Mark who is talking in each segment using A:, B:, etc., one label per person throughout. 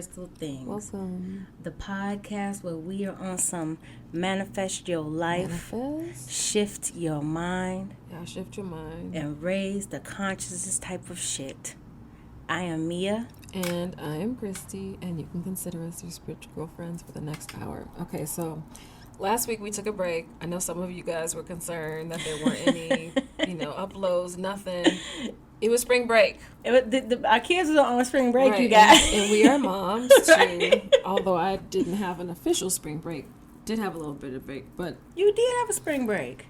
A: Crystal Things.
B: Welcome.
A: The podcast where we are on some manifest your life, shift your mind,
B: shift your mind,
A: and raise the consciousness type of shit. I am Mia.
B: And I am Christy, and you can consider us your spiritual girlfriends for the next hour. Okay, so last week we took a break. I know some of you guys were concerned that there weren't any, uploads, nothing. It was spring break.
A: Our kids were on spring break,
B: right.
A: You guys.
B: And we are moms, too. Although I didn't have an official spring break. Did have a little bit of break, but...
A: You did have a spring break.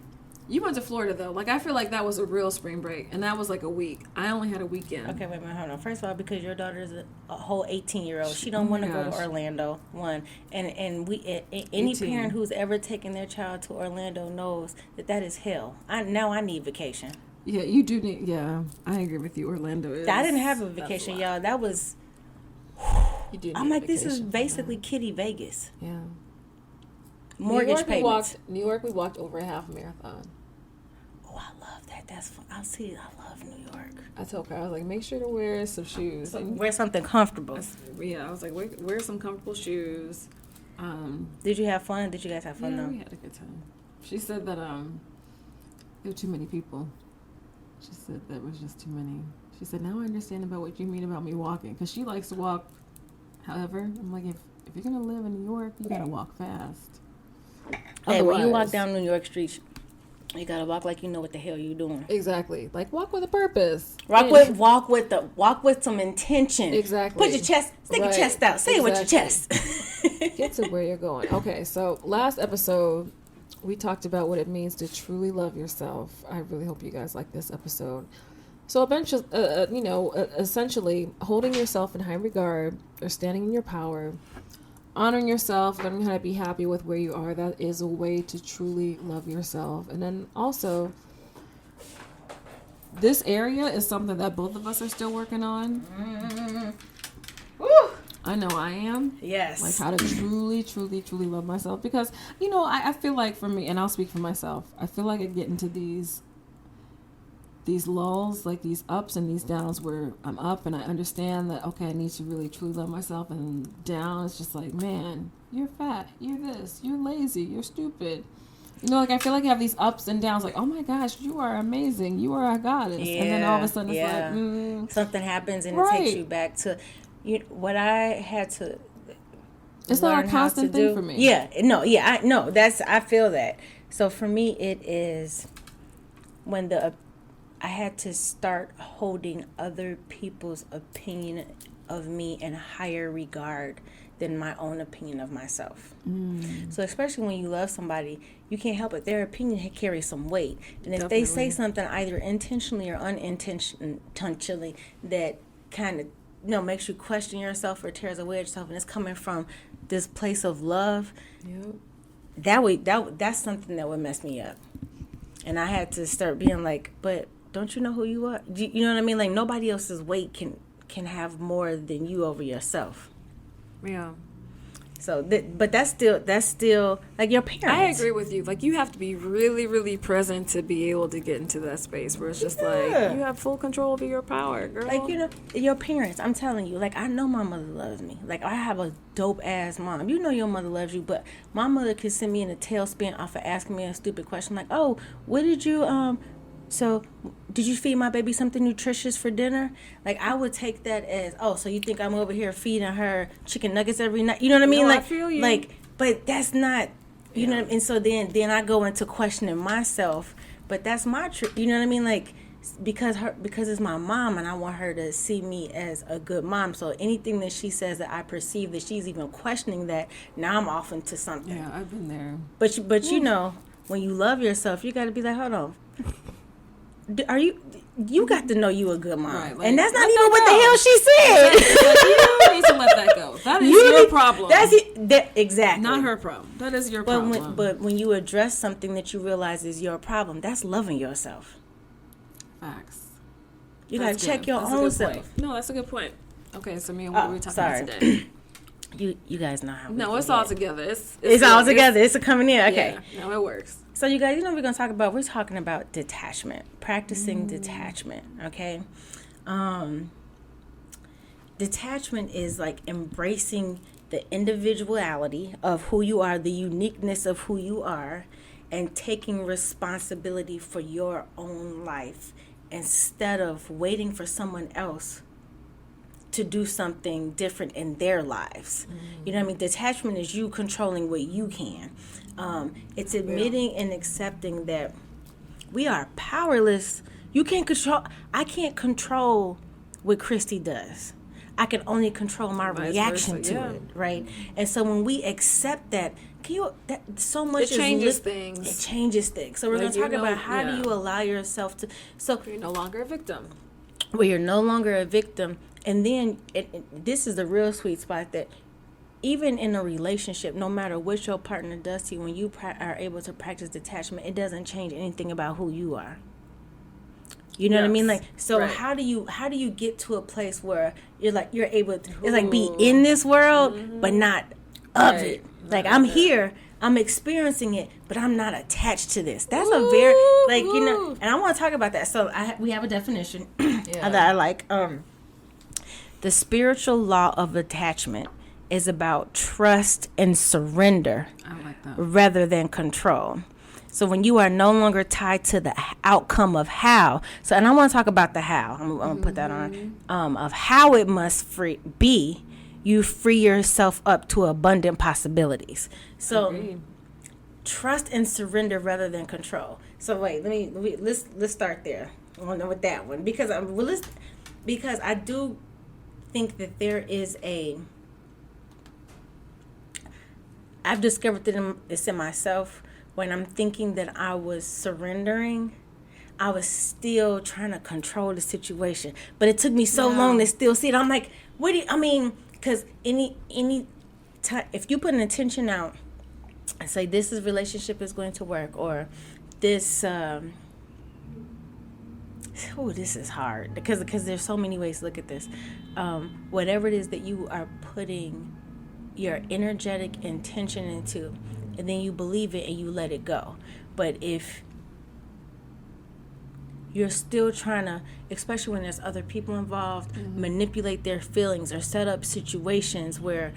B: You went to Florida, though. Like, I feel like that was a real spring break, and that was like a week. I only had a weekend.
A: Okay, wait a minute, hold on. First of all, because your daughter is a whole 18-year-old, she don't want to go to Orlando, one. And any 18. Parent who's ever taken their child to Orlando knows that is hell. Now I need vacation.
B: Yeah, you do need, I agree with you. Orlando is...
A: I didn't have a vacation, y'all. That was...
B: You do need
A: I'm like, this is basically Kitty Vegas.
B: Yeah.
A: Mortgage payments.
B: New York, we walked over a half marathon.
A: Oh, I love that. That's fun. I love New York.
B: I told her, I was like, make sure to wear some shoes.
A: Wear something comfortable.
B: I was like, wear some comfortable shoes.
A: Did you have fun? Did you guys have fun, though?
B: We had a good time. She said that there were too many people. She said that was just too many. She said, now I understand about what you mean about me walking. Because she likes to walk. However, I'm like, if you're going to live in New York, you got to walk fast.
A: Hey, when you walk down New York streets, you gotta walk like you know what the hell you're doing.
B: Exactly, like walk with a purpose.
A: Walk with some intention.
B: Exactly.
A: Put your chest, stick your chest out. Say it with your chest.
B: Get to where you're going. Okay, so last episode we talked about what it means to truly love yourself. I really hope you guys like this episode. So eventually, essentially, holding yourself in high regard or standing in your power. Honoring yourself, learning how to be happy with where you are, that is a way to truly love yourself. And then also, this area is something that both of us are still working on.
A: Mm-hmm.
B: I know I am.
A: Yes.
B: Like how to truly, truly, truly love myself. Because, I feel like for me, and I'll speak for myself, I feel like I get into these lulls, like these ups and these downs where I'm up and I understand that, okay, I need to really truly love myself, and down it's just like, man, you're fat, you're this, you're lazy, you're stupid. Like I feel like I have these ups and downs, like, oh my gosh, you are amazing, you are a goddess.
A: Yeah,
B: and then all of a sudden it's like,
A: something happens and it takes you back to what I had to
B: it's not a constant thing for me.
A: I feel that. So for me it is when I had to start holding other people's opinion of me in higher regard than my own opinion of myself. So especially when you love somebody, you can't help it. Their opinion carries some weight. And if they say something either intentionally or unintentionally that kind of makes you question yourself or tears away yourself, and it's coming from this place of love, that's something that would mess me up. And I had to start being like, but don't you know who you are? You know what I mean? Like, nobody else's weight can have more than you over yourself.
B: Yeah.
A: So, but that's still like your parents.
B: I agree with you. Like, you have to be really, really present to be able to get into that space where it's just like, you have full control over your power, girl.
A: Like, your parents, I'm telling you, like, I know my mother loves me. Like, I have a dope-ass mom. You know your mother loves you, but my mother could send me in a tailspin off of asking me a stupid question like, oh, what did you, so, did you feed my baby something nutritious for dinner? Like, I would take that as, oh, so you think I'm over here feeding her chicken nuggets every night? You know what I mean?
B: No,
A: like,
B: I feel you.
A: Like, but that's not, you know what I mean? And so then I go into questioning myself, but that's my truth. You know what I mean? Like, because it's my mom and I want her to see me as a good mom. So anything that she says that I perceive that she's even questioning that, now I'm off into something.
B: Yeah, I've been there.
A: But when you love yourself, you got to be like, hold on. You got to know you a good mom,
B: right, like,
A: and that's not even what the hell she said.
B: You need to let that go. That is your problem.
A: That's it. Exactly,
B: not her problem. That is your problem.
A: But when you address something that you realize is your problem, that's loving yourself.
B: Facts.
A: You got to check your own self.
B: Point. No, that's a good point. Okay, so me and what are we talking about today?
A: You guys know how.
B: No, it's all together.
A: It's all together. It's coming in. Okay.
B: Yeah, no, it works.
A: So you guys, we're talking about detachment, practicing detachment. Okay. detachment is like embracing the individuality of who you are, the uniqueness of who you are, and taking responsibility for your own life instead of waiting for someone else to do something different in their lives. You know what I mean? Detachment is you controlling what you can. It's admitting and accepting that we are powerless. I can't control what Christy does. I can only control my reaction to it, right? And so when we accept that, so much
B: it changes things.
A: It changes things. So we're going to talk about how do you allow yourself to. So
B: you're no longer a victim.
A: Well, you're no longer a victim, and then this is the real sweet spot that even in a relationship, no matter what your partner does to you, when you are able to practice detachment, it doesn't change anything about who you are. You know what I mean? Like, so how do you get to a place where you're able to, it's like be in this world, but not of it. Like I'm here, I'm experiencing it, but I'm not attached to this. That's a very, like, you know, and I want to talk about that. So we have a definition that I like. The spiritual law of attachment is about trust and surrender rather than control. So when you are no longer tied to the outcome of how, so, and I want to talk about the how, I'm going to put that on, of how it must be, you free yourself up to abundant possibilities. So trust and surrender rather than control. So let's start there with that one, because I do think that there is I've discovered that it's in myself. When I'm thinking that I was surrendering, I was still trying to control the situation. But it took me so long to still see it. I'm like, because any time, if you put an intention out and say this relationship is going to work, or this, this is hard because there's so many ways to look at this. Whatever it is that you are putting your energetic intention into, and then you believe it and you let it go. But if you're still trying to, especially when there's other people involved, manipulate their feelings or set up situations where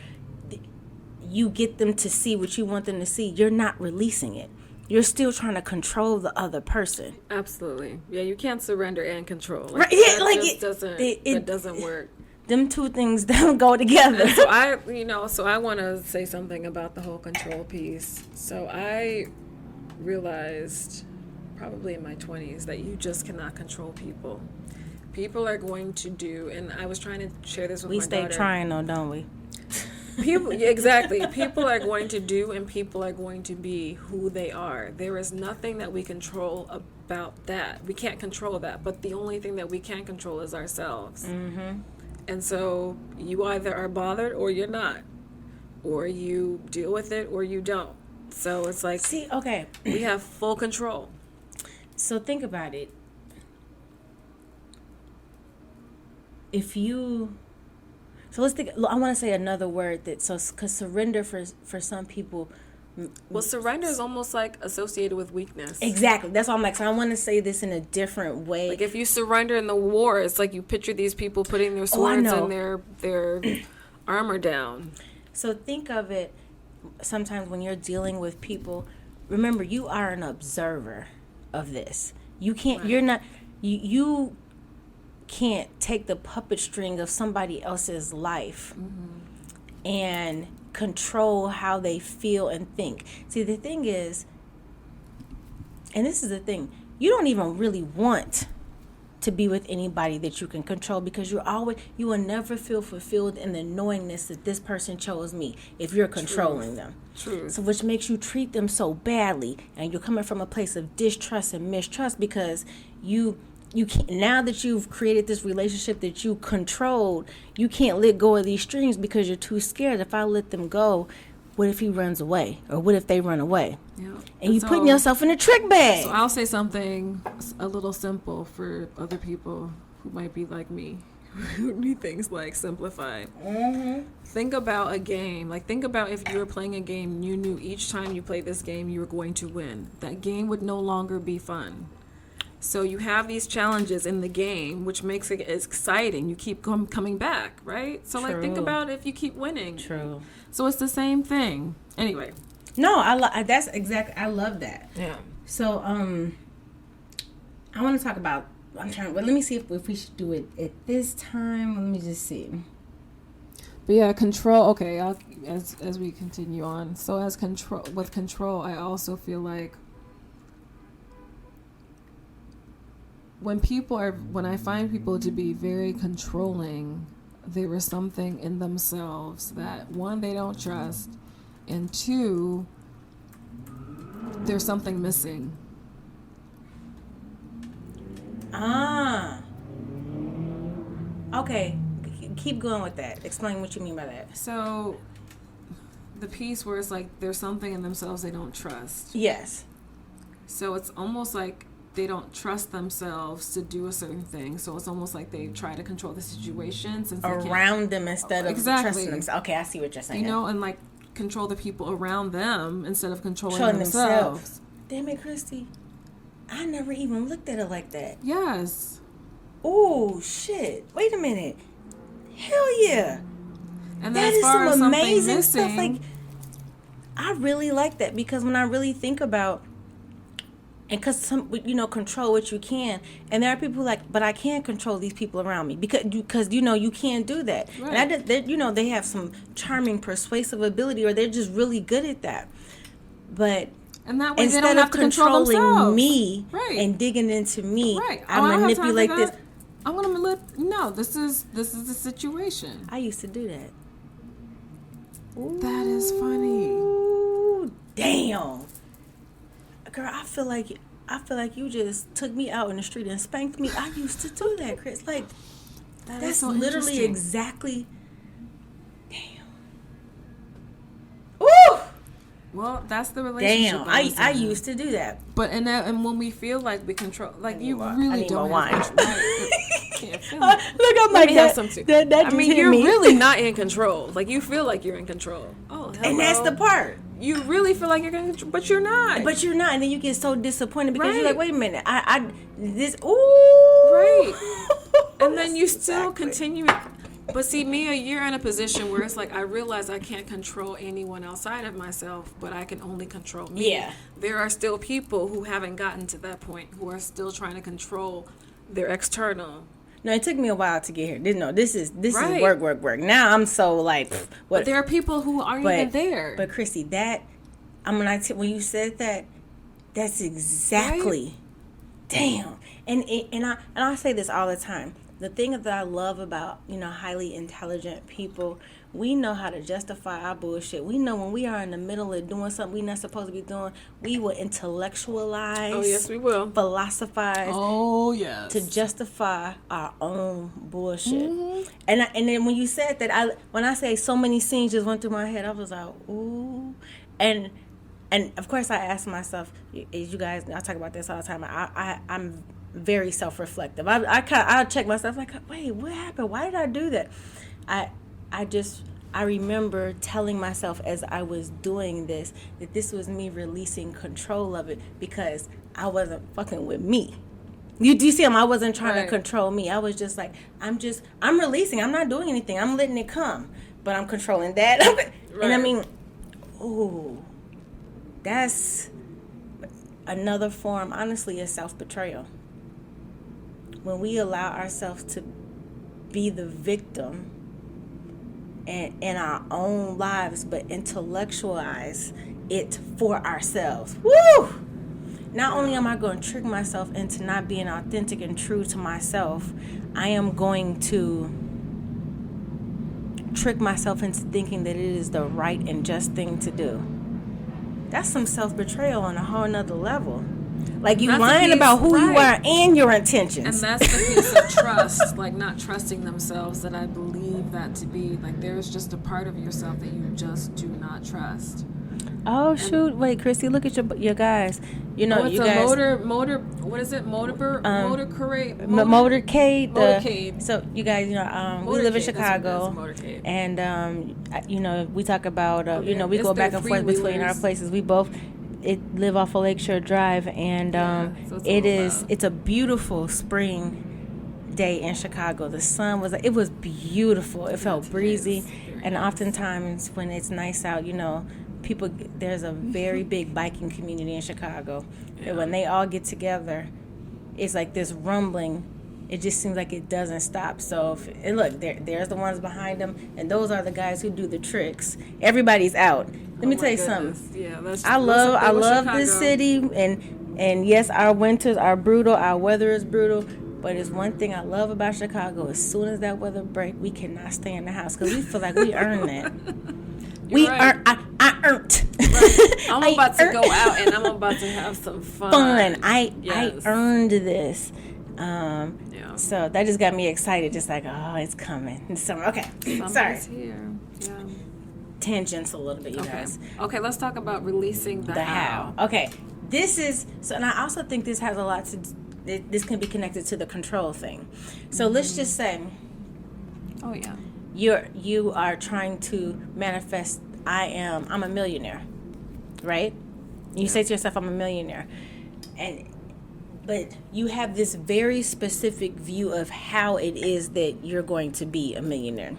A: you get them to see what you want them to see, you're not releasing it. You're still trying to control the other person.
B: Absolutely. Yeah, you can't surrender and control.
A: Right. Yeah,
B: It doesn't work.
A: Them two things don't go together.
B: And so I want to say something about the whole control piece. So I realized probably in my 20s that you just cannot control people. People are going to do, and I was trying to share this with my daughter.
A: We stay trying though, don't we?
B: Exactly. People are going to do, and people are going to be who they are. There is nothing that we control about that. We can't control that, but the only thing that we can control is ourselves. And so you either are bothered or you're not, or you deal with it or you don't. So it's like, we have full control.
A: So think about it. Let's think. I want to say another word because surrender for some people.
B: Well, surrender is almost like associated with weakness.
A: Exactly. That's why I'm like, so I want to say this in a different way.
B: Like if you surrender in the war, it's like you picture these people putting their swords and their armor down.
A: So think of it sometimes when you're dealing with people, remember you are an observer of this. You can't, you can't take the puppet string of somebody else's life and control how they feel and think. See, the thing is, and this is the thing, you don't even really want to be with anybody that you can control, because you will never feel fulfilled in the knowingness that this person chose me if you're controlling them.
B: True.
A: So which makes you treat them so badly, and you're coming from a place of distrust and mistrust, because you can't, now that you've created this relationship that you controlled, you can't let go of these strings because you're too scared. If I let them go, what if he runs away? Or what if they run away?
B: Yeah.
A: And you're putting yourself in a trick bag.
B: So I'll say something a little simple for other people who might be like me, who need things like simplified. Think about a game. Like, think about if you were playing a game and you knew each time you played this game you were going to win. That game would no longer be fun. So you have these challenges in the game, which makes it exciting. You keep coming back, right? So like think
A: True.
B: about if you keep winning.
A: True.
B: So it's the same thing. Anyway.
A: No, that's exactly. I love that.
B: Yeah.
A: So I want to talk about. Well, let me see if we should do it at this time. Let me just see.
B: But yeah, control. Okay, as we continue on. So as control, I also feel like when I find people to be very controlling, there is something in themselves that, one, they don't trust, and two, there's something missing.
A: Okay. Keep going with that. Explain what you mean by that.
B: So the piece where it's like there's something in themselves they don't trust.
A: Yes.
B: So it's almost like they don't trust themselves to do a certain thing. So it's almost like they try to control the situation since
A: around them instead of
B: exactly.
A: trusting themselves. Okay, I see what you're saying.
B: You know, and like control the people around them instead of controlling themselves.
A: Damn it, Christy. I never even looked at it like that.
B: Yes.
A: Oh, shit. Wait a minute. Hell yeah.
B: And
A: that is some amazing
B: missing,
A: stuff. Like, I really like that because when I really think about, and because control what you can, and there are people who like, but I can't control these people around me because you can't do that.
B: Right.
A: And they have some charming, persuasive ability, or they're just really good at that. But
B: and that way
A: instead
B: they don't have
A: of
B: to control
A: controlling me
B: right.
A: and digging into me,
B: right.
A: I manipulate this.
B: I'm gonna no. This is the situation.
A: I used to do that. Ooh,
B: that is funny.
A: Damn, girl, I feel like you just took me out in the street and spanked me. I used to do that, Chris. Like that's
B: so
A: literally exactly. Damn. Ooh.
B: Well, that's the relationship.
A: Damn, I used to do that.
B: But and when we feel like we control, like you really don't have control. Can't feel
A: Look, I'm like
B: that. I mean, you're really not in control. Like you feel like you're in control. Oh, hello.
A: And that's the part.
B: You really feel like you're in control, but you're not.
A: But you're not, and then you get so disappointed because you're like, wait a minute, ooh,
B: right. And then you still continue. But see, Mia, you're in a position where it's like I realize I can't control anyone outside of myself, but I can only control me.
A: Yeah.
B: There are still people who haven't gotten to that point, who are still trying to control their external.
A: No, it took me a while to get here. This is
B: right.
A: work. Now I'm so like, what?
B: But there are people who aren't even there.
A: But Chrissy, when you said that, that's exactly, right? Damn. And I say this all the time. The thing that I love about, highly intelligent people, we know how to justify our bullshit. We know when we are in the middle of doing something we're not supposed to be doing, we will intellectualize.
B: Oh, yes, we will.
A: Philosophize.
B: Oh, yes.
A: To justify our own bullshit.
B: Mm-hmm.
A: And then when you said that, when I say so many scenes just went through my head, I was like, ooh. And of course I asked myself, as you guys, I talk about this all the time, I'm very self-reflective. I check myself like, wait, what happened? Why did I do that? I remember telling myself as I was doing this that this was me releasing control of it because I wasn't fucking with me. You do see him? I wasn't trying to control me. I was just like, I'm releasing. I'm not doing anything. I'm letting it come, but I'm controlling that. And I mean, ooh, that's another form, honestly, of self-betrayal. When we allow ourselves to be the victim in our own lives, but intellectualize it for ourselves. Woo! Not only am I going to trick myself into not being authentic and true to myself, I am going to trick myself into thinking that it is the right and just thing to do. That's some self-betrayal on a whole nother level. Like you lying about who you are and your intentions.
B: And that's the piece of trust, like not trusting themselves, that I believe that to be. Like there's just a part of yourself that you just do not trust.
A: Oh, shoot. Wait, Christy, look at your guys. You know,
B: it's
A: you
B: a
A: guys.
B: What is it? Motorcade.
A: Motorcade. So, you guys, we live in Chicago. And, we talk about, we go back and forth between our places. We both it live off of Lakeshore Drive, and
B: So it's a
A: it
B: little
A: is
B: loud.
A: it's a beautiful spring day in Chicago. The sun was it was beautiful. It felt breezy, and oftentimes when it's nice out, people there's a very big biking community in Chicago. And when they all get together, it's like this rumbling. It just seems like it doesn't stop. So and look, there's the ones behind them, and those are the guys who do the tricks. Everybody's out. Let me tell you something.
B: Yeah,
A: I love this city, and yes, our winters are brutal. Our weather is brutal. But it's one thing I love about Chicago. As soon as that weather break, we cannot stay in the house because we feel like we earned that. I earned.
B: Right. I'm about to go out and I'm about to have some fun.
A: I earned this. So that just got me excited. Just like, oh, it's coming. It's summer. Okay. Sorry.
B: Here. Yeah.
A: Tangents a little bit, you guys.
B: Okay, let's talk about releasing the how.
A: Okay. This is, and I also think this has a lot to this can be connected to the control thing. So let's just say,
B: oh yeah,
A: you are trying to manifest. I'm a millionaire, right? You say to yourself, I'm a millionaire, but you have this very specific view of how it is that you're going to be a millionaire.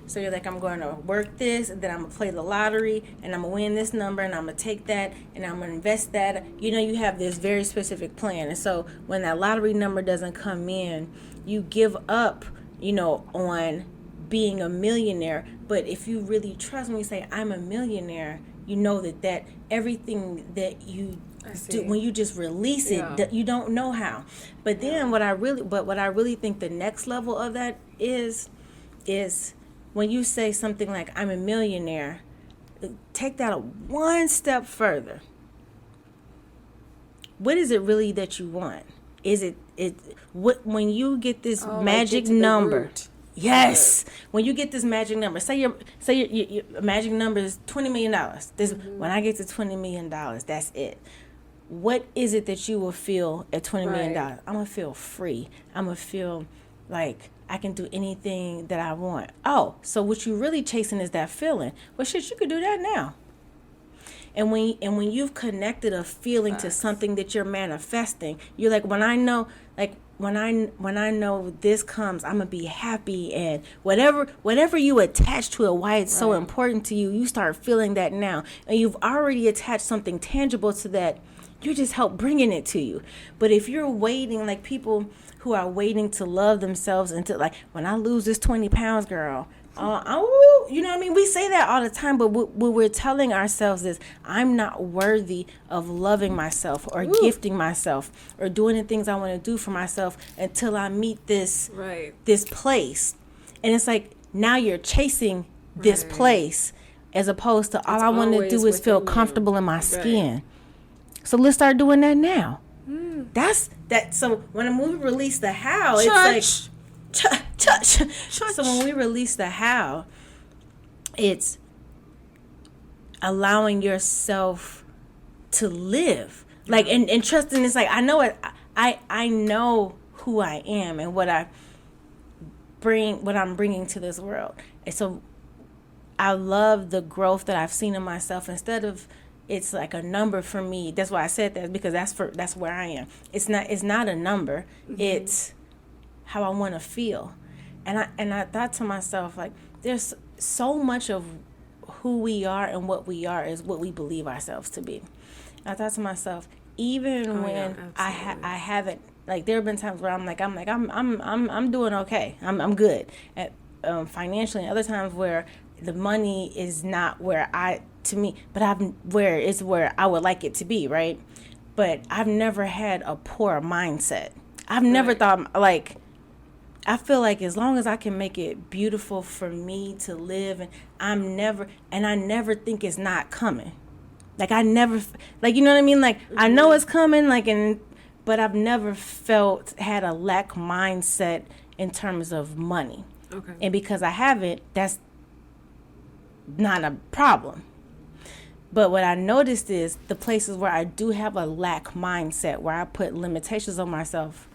A: So you're like, I'm going to work this, and then I'm going to play the lottery, and I'm going to win this number, and I'm going to take that, and I'm going to invest that. You have this very specific plan. And so when that lottery number doesn't come in, you give up, on being a millionaire. But if you really trust, when you say, I'm a millionaire, you know that everything that you do, when you just release it, that you don't know how. But then what I really think the next level of that is when you say something like, I'm a millionaire, take that one step further. What is it really that you want? Is it when you get this magic number? Yes. When you get this magic number, say your magic number is $20 million. When I get to $20 million, that's it. What is it that you will feel at $20 million? I'm going to feel free. I'm going to feel like I can do anything that I want. Oh, so what you really chasing is that feeling. Well, shit, you could do that now. And when you've connected a feeling to something that you're manifesting, you're like, when I know this comes, I'm gonna be happy, and whatever you attach to it, why it's so important to you, you start feeling that now, and you've already attached something tangible to that. You just help bringing it to you. But if you're waiting, like people who are waiting to love themselves and to like, when I lose this 20 pounds, girl, you know what I mean? We say that all the time, but what we're telling ourselves is, I'm not worthy of loving myself or gifting myself or doing the things I want to do for myself until I meet this place. And it's like, now you're chasing this place as opposed to all I want to do is feel comfortable in my skin. So let's start doing that now. That's that. So when we release the how, it's like touch. So when we release the how, it's allowing yourself to live, like and trusting. It's like, I know it. I know who I am and what I'm bringing to this world. And so I love the growth that I've seen in myself. Instead of it's like a number for me. That's why I said that, because that's where I am. It's not a number. It's how I want to feel. And I thought to myself, like, there's so much of who we are and what we are is what we believe ourselves to be. And I thought to myself, even when I haven't, like, there have been times where I'm doing okay. I'm good at financially, and other times where the money is not where where I would like it to be, right? But I've never had a poor mindset. I've never thought, like, I feel like as long as I can make it beautiful for me to live, and I never think it's not coming. Like, I never, like, you know what I mean? Like, I know it's coming, like, but I've never had a lack mindset in terms of money. Okay. And because I haven't, that's not a problem. But what I noticed is the places where I do have a lack mindset, where I put limitations on myself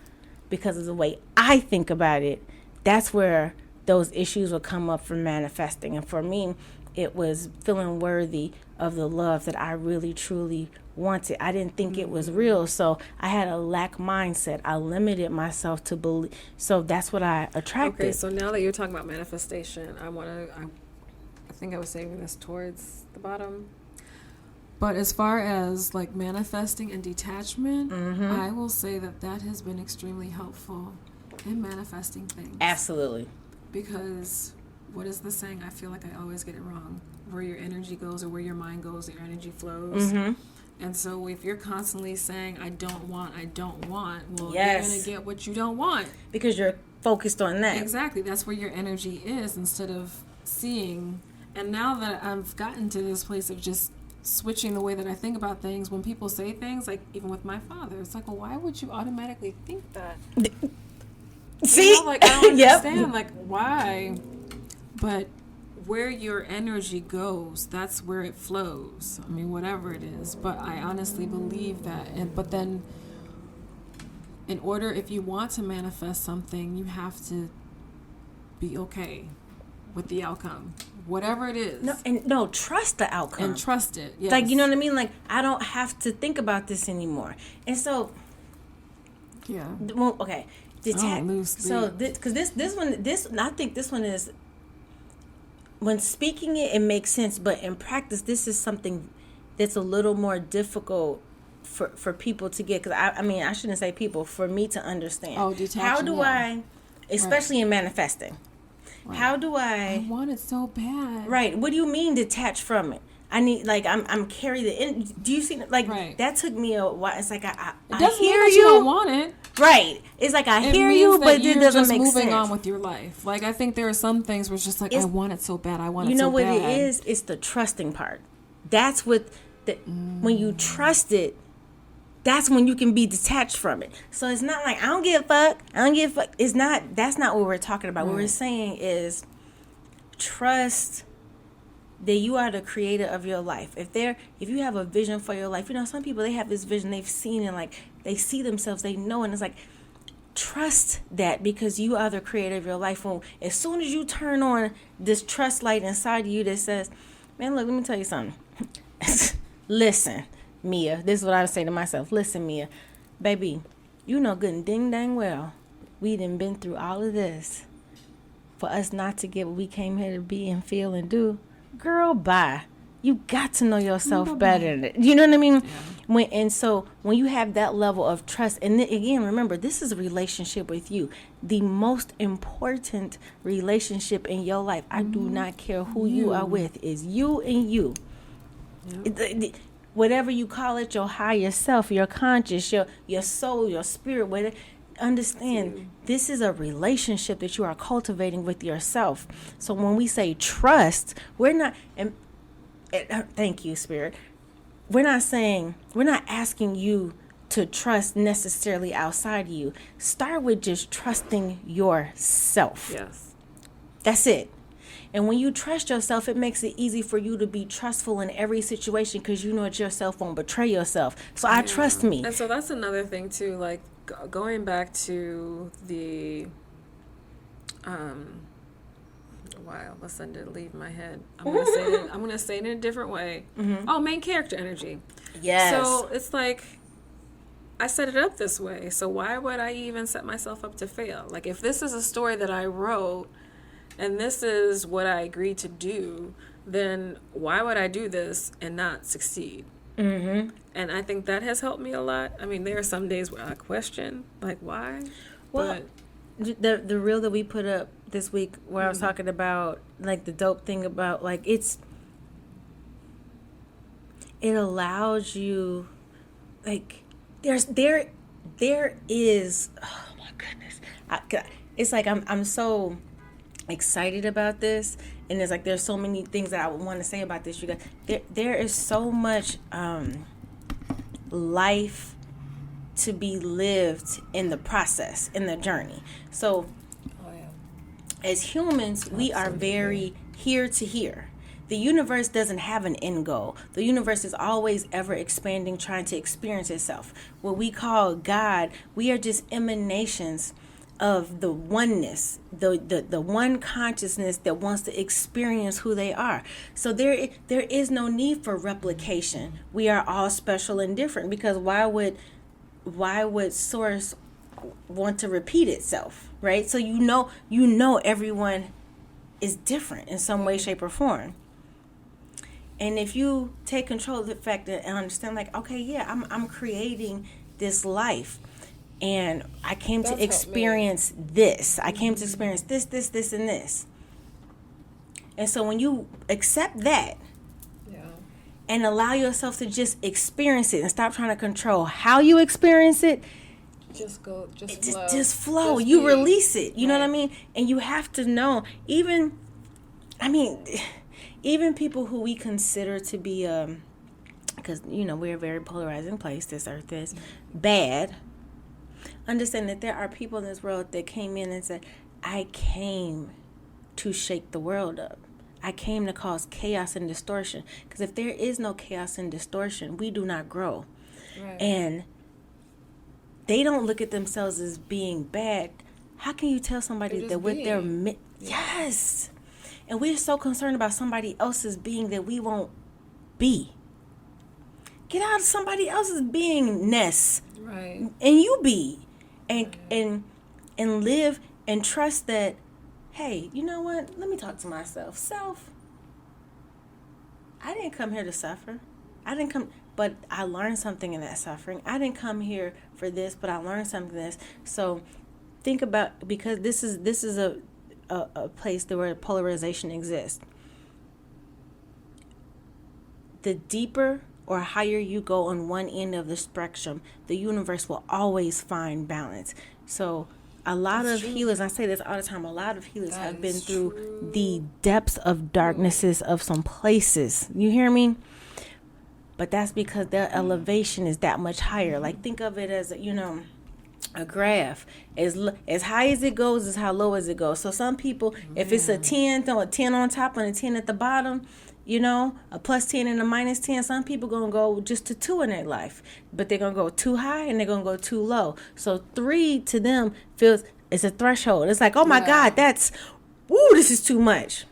A: because of the way I think about it, that's where those issues will come up for manifesting. And for me, it was feeling worthy of the love that I really truly wanted. I didn't think it was real, so I had a lack mindset. I limited myself to believe. So that's what I attracted.
B: Okay, so now that you're talking about manifestation, I think I was saving this towards the bottom. But as far as like manifesting and detachment, I will say that has been extremely helpful in manifesting things.
A: Absolutely.
B: Because what is the saying? I feel like I always get it wrong. Where your energy goes or where your mind goes, your energy flows. And so if you're constantly saying, I don't want, well, you're going to get what you don't want.
A: Because you're focused on that.
B: Exactly. That's where your energy is instead of seeing. And now that I've gotten to this place of just switching the way that I think about things, when people say things, like even with my father, it's like, well, why would you automatically think that?
A: See?
B: You know, like, I don't understand, like, why? But where your energy goes, that's where it flows. I mean, whatever it is. But I honestly believe that. But then, in order, if you want to manifest something, you have to be okay with the outcome. Whatever it is.
A: No, trust the outcome.
B: And trust it, yes.
A: Like, you know what I mean? Like, I don't have to think about this anymore. And so...
B: Yeah.
A: Well, okay.
B: So,
A: because I think this one is... When speaking it makes sense, but in practice, this is something that's a little more difficult for people to get. Because, I mean, I shouldn't say people, for me to understand.
B: Oh, detachment.
A: How do I... Especially in manifesting. Right. How do I
B: want it so bad.
A: Right. What do you mean detach from it? I need, like, I'm carry the... Do you see... Like, that took me a while. It's like, I hear you.
B: You don't want it.
A: Right. It's like, I hear you, but it doesn't make sense.
B: You're moving on with your life. Like, I think there are some things where it's just like, I want it so bad. I want it so bad.
A: You know what it is? It's the trusting part. That's what... When you trust it, that's when you can be detached from it. So it's not like, I don't give a fuck. It's not... That's not what we're talking about. Right. What we're saying is trust... that you are the creator of your life. If you have a vision for your life, you know, some people, they have this vision they've seen, and like they see themselves, they know, and it's like, trust that, because you are the creator of your life. When as soon as you turn on this trust light inside of you that says, man, look, let me tell you something. Listen, Mia, this is what I would say to myself. Listen, Mia, baby, you know good and ding dang well, we done been through all of this for us not to get what we came here to be and feel and do. Girl, bye. You got to know yourself better. You know what I mean? Yeah. When you have that level of trust, and then, again, remember, this is a relationship with you. The most important relationship in your life. I do not care who you are with. Is you and you. Yeah. Whatever you call it, your higher self, your conscious, your soul, your spirit, whatever. Understand, this is a relationship that you are cultivating with yourself. So when we say trust, we're not, thank you, Spirit. We're not asking you to trust necessarily outside of you. Start with just trusting yourself.
B: Yes.
A: That's it. And when you trust yourself, it makes it easy for you to be trustful in every situation, because you know that yourself won't betray yourself. So I trust me.
B: And so that's another thing too, like, going back to the wow, let's send it leave my head. I'm gonna say it in a different way. Oh, main character energy.
A: Yes.
B: So it's like, I set it up this way, so why would I even set myself up to fail? Like, if this is a story that I wrote and this is what I agreed to do, then why would I do this and not succeed? And I think that has helped me a lot. I mean, there are some days where I question, like, why?
A: Well, but the reel that we put up this week, where I was talking about, like, the dope thing about, like, it allows you, like, there is, oh my goodness, it's like I'm so excited about this, and there's so many things that I would want to say about this. You guys, there is so much life to be lived in the process, in the journey. So as humans, we are very here to here. The universe doesn't have an end goal. The universe is always ever expanding, trying to experience itself. What we call God, we are just emanations of the oneness, the one consciousness that wants to experience who they are. So there is no need for replication. We are all special and different, because why would source want to repeat itself, right? So you know everyone is different in some way, shape, or form. And if you take control of the fact and understand, like, okay, yeah, I'm creating this life, and I came to experience this. I came to experience this, and this. And so when you accept that, and allow yourself to just experience it and stop trying to control how you experience it, just flow. You release it. You know what I mean? And you have to know, even people who we consider to be, because, we're a very polarizing place, this earth is, bad. Understand that there are people in this world that came in and said, I came to shake the world up. I came to cause chaos and distortion. Because if there is no chaos and distortion, we do not grow. Right. And they don't look at themselves as being bad. How can you tell somebody that with their... Yes! And we're so concerned about somebody else's being that we won't be. Get out of somebody else's beingness. Right. And you be. And live and trust that, hey, you know what? Let me talk to myself. Self, I didn't come here to suffer. But I learned something in that suffering. I didn't come here for this, but I learned something in this. So think about, because this is a place where polarization exists. The deeper or higher you go on one end of the spectrum, the universe will always find balance. So a lot of healers, I say this all the time, a lot of healers have been through the depths of darknesses of some places. You hear me? But that's because their elevation is that much higher. Like, think of it as, a graph. As high as it goes is how low as it goes. So some people, if it's a 10, throw a 10 on top and a 10 at the bottom, a plus 10 and a minus 10, some people going to go just to 2 in their life. But they're going to go too high and they're going to go too low. So 3 to them it's a threshold. It's like, oh my God, this is too much.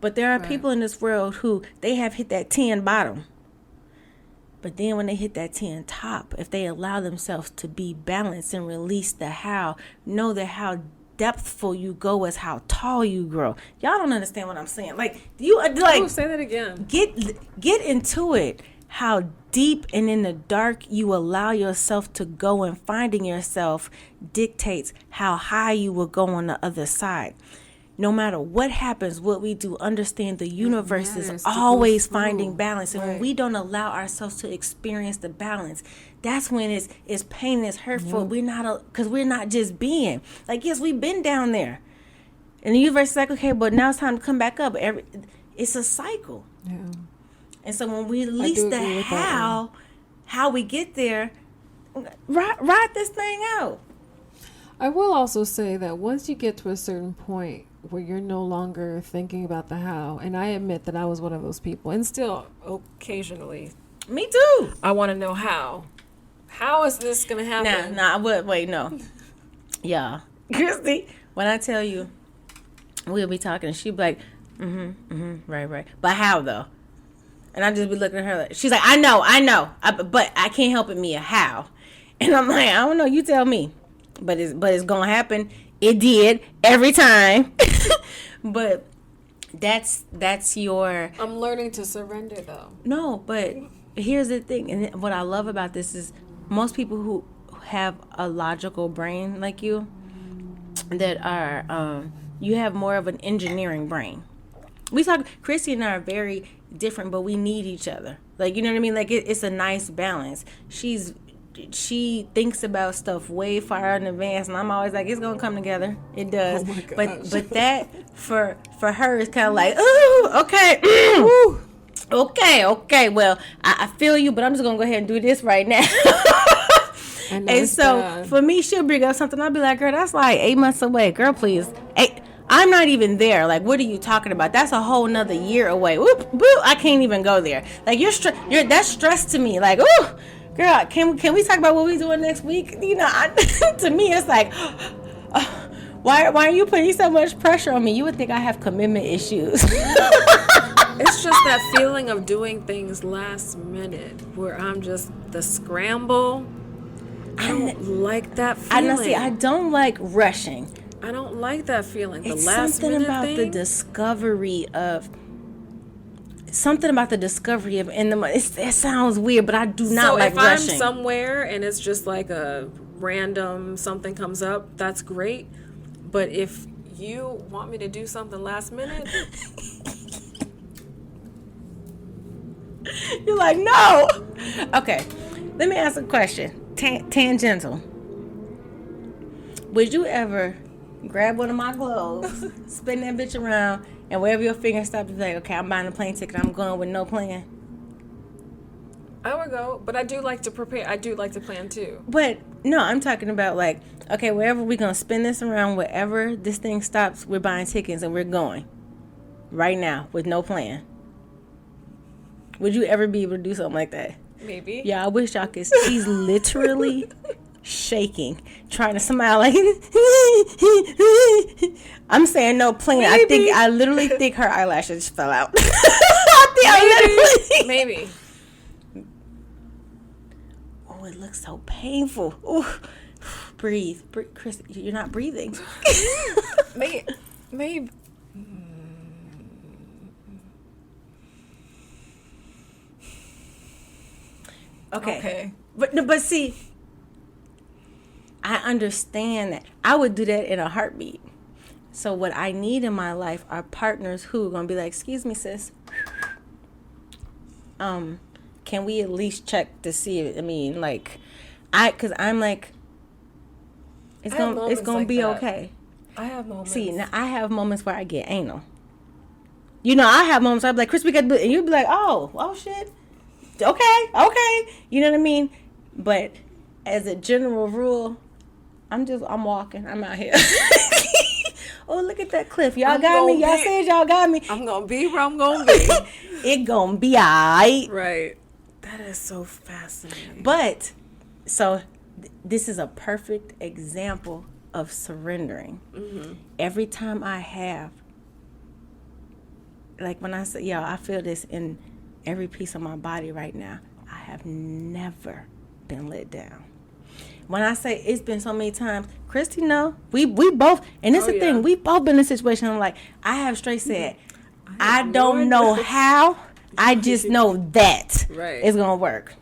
A: But there are people in this world who they have hit that 10 bottom. But then when they hit that 10 top, if they allow themselves to be balanced and release the how, know that how depthful you go is how tall you grow. Y'all don't understand what I'm saying.
B: Say that again.
A: Get into it. How deep and in the dark you allow yourself to go, and finding yourself dictates how high you will go on the other side. No matter what happens, what we do, understand the universe is always finding balance. And when we don't allow ourselves to experience the balance, that's when it's pain and it's hurtful. Because we're not just being. Like, yes, we've been down there. And the universe is like, okay, but now it's time to come back up. It's a cycle. Yeah. And so when we release the how we get there, ride this thing out.
B: I will also say that once you get to a certain point where you're no longer thinking about the how, and I admit that I was one of those people, and still occasionally.
A: Me too.
B: I want to know how. How is this going to happen?
A: No. Yeah. Christy, when I tell you, we'll be talking, and she'll be like, right. But how, though? And I just be looking at her like, she's like, I know, but I can't help it, Mia. How? And I'm like, I don't know, you tell me. But it's gonna happen. It did every time. But that's your...
B: I'm learning to surrender, though.
A: No, but here's the thing. And what I love about this is most people who have a logical brain like you, that are... you have more of an engineering brain. Christy and I are very different, but we need each other. Like, you know what I mean? Like, it's a nice balance. She thinks about stuff way far in advance, and I'm always like, it's gonna come together. It does. Oh my gosh. But that for her is kind of like, ooh, okay, okay. Well, I feel you, but I'm just gonna go ahead and do this right now. And so bad. For me, she'll bring up something. I'll be like, girl, that's like 8 months away. Girl, please. I'm not even there. Like, what are you talking about? That's a whole nother year away. Whoop, whoop, I can't even go there. Like, that's stress to me. Like, ooh. Girl, can we talk about what we doing next week? To me, it's like, Why are you putting so much pressure on me? You would think I have commitment issues.
B: It's just that feeling of doing things last minute where I'm just the scramble. I don't like that feeling.
A: I don't like rushing.
B: I don't like that feeling.
A: It's
B: the last
A: something
B: minute
A: about
B: thing.
A: the discovery of it sounds weird, but I do not like rushing.
B: So if I'm somewhere and it's just like a random something comes up, that's great. But if you want me to do something last minute,
A: you're like, no. Okay, let me ask a question. Tangential. Would you ever grab one of my clothes, spin that bitch around, and wherever your finger stops, be like, okay, I'm buying a plane ticket, I'm going with no plan?
B: I would go, but I do like to prepare. I do like to plan too.
A: But no, I'm talking about like, okay, wherever we're going to spin this around, wherever this thing stops, we're buying tickets and we're going right now with no plan. Would you ever be able to do something like that?
B: Maybe.
A: Yeah, I wish y'all could. She's literally shaking, trying to smile like I'm saying no plan. I literally think her eyelashes fell out.
B: Maybe.
A: Oh, it looks so painful. Ooh. Breathe, Chris. You're not breathing.
B: Maybe.
A: Okay. But see, I understand that. I would do that in a heartbeat. So what I need in my life are partners who are going to be like, excuse me, sis. Can we at least check to see it? I mean, like, because I'm like, it's going to be that. Okay.
B: I have moments.
A: See, now I have moments where I get anal. You know, I have moments where I'm like, Chris, we got to do it. And you'd be like, oh, shit. Okay. You know what I mean? But as a general rule, I'm walking. I'm out here. Oh, look at that cliff. Y'all got me. Y'all said y'all got me.
B: I'm going to be where I'm going to be.
A: It going to be all right.
B: Right. That is so fascinating.
A: But, so, this is a perfect example of surrendering. Mm-hmm. Every time I have, like when I say, I feel this in every piece of my body right now. I have never been let down. When I say it's been so many times, Christy, no, we both, and it's the thing, we both been in a situation. I'm like, I have straight said, I don't know how, I just know that it's gonna work,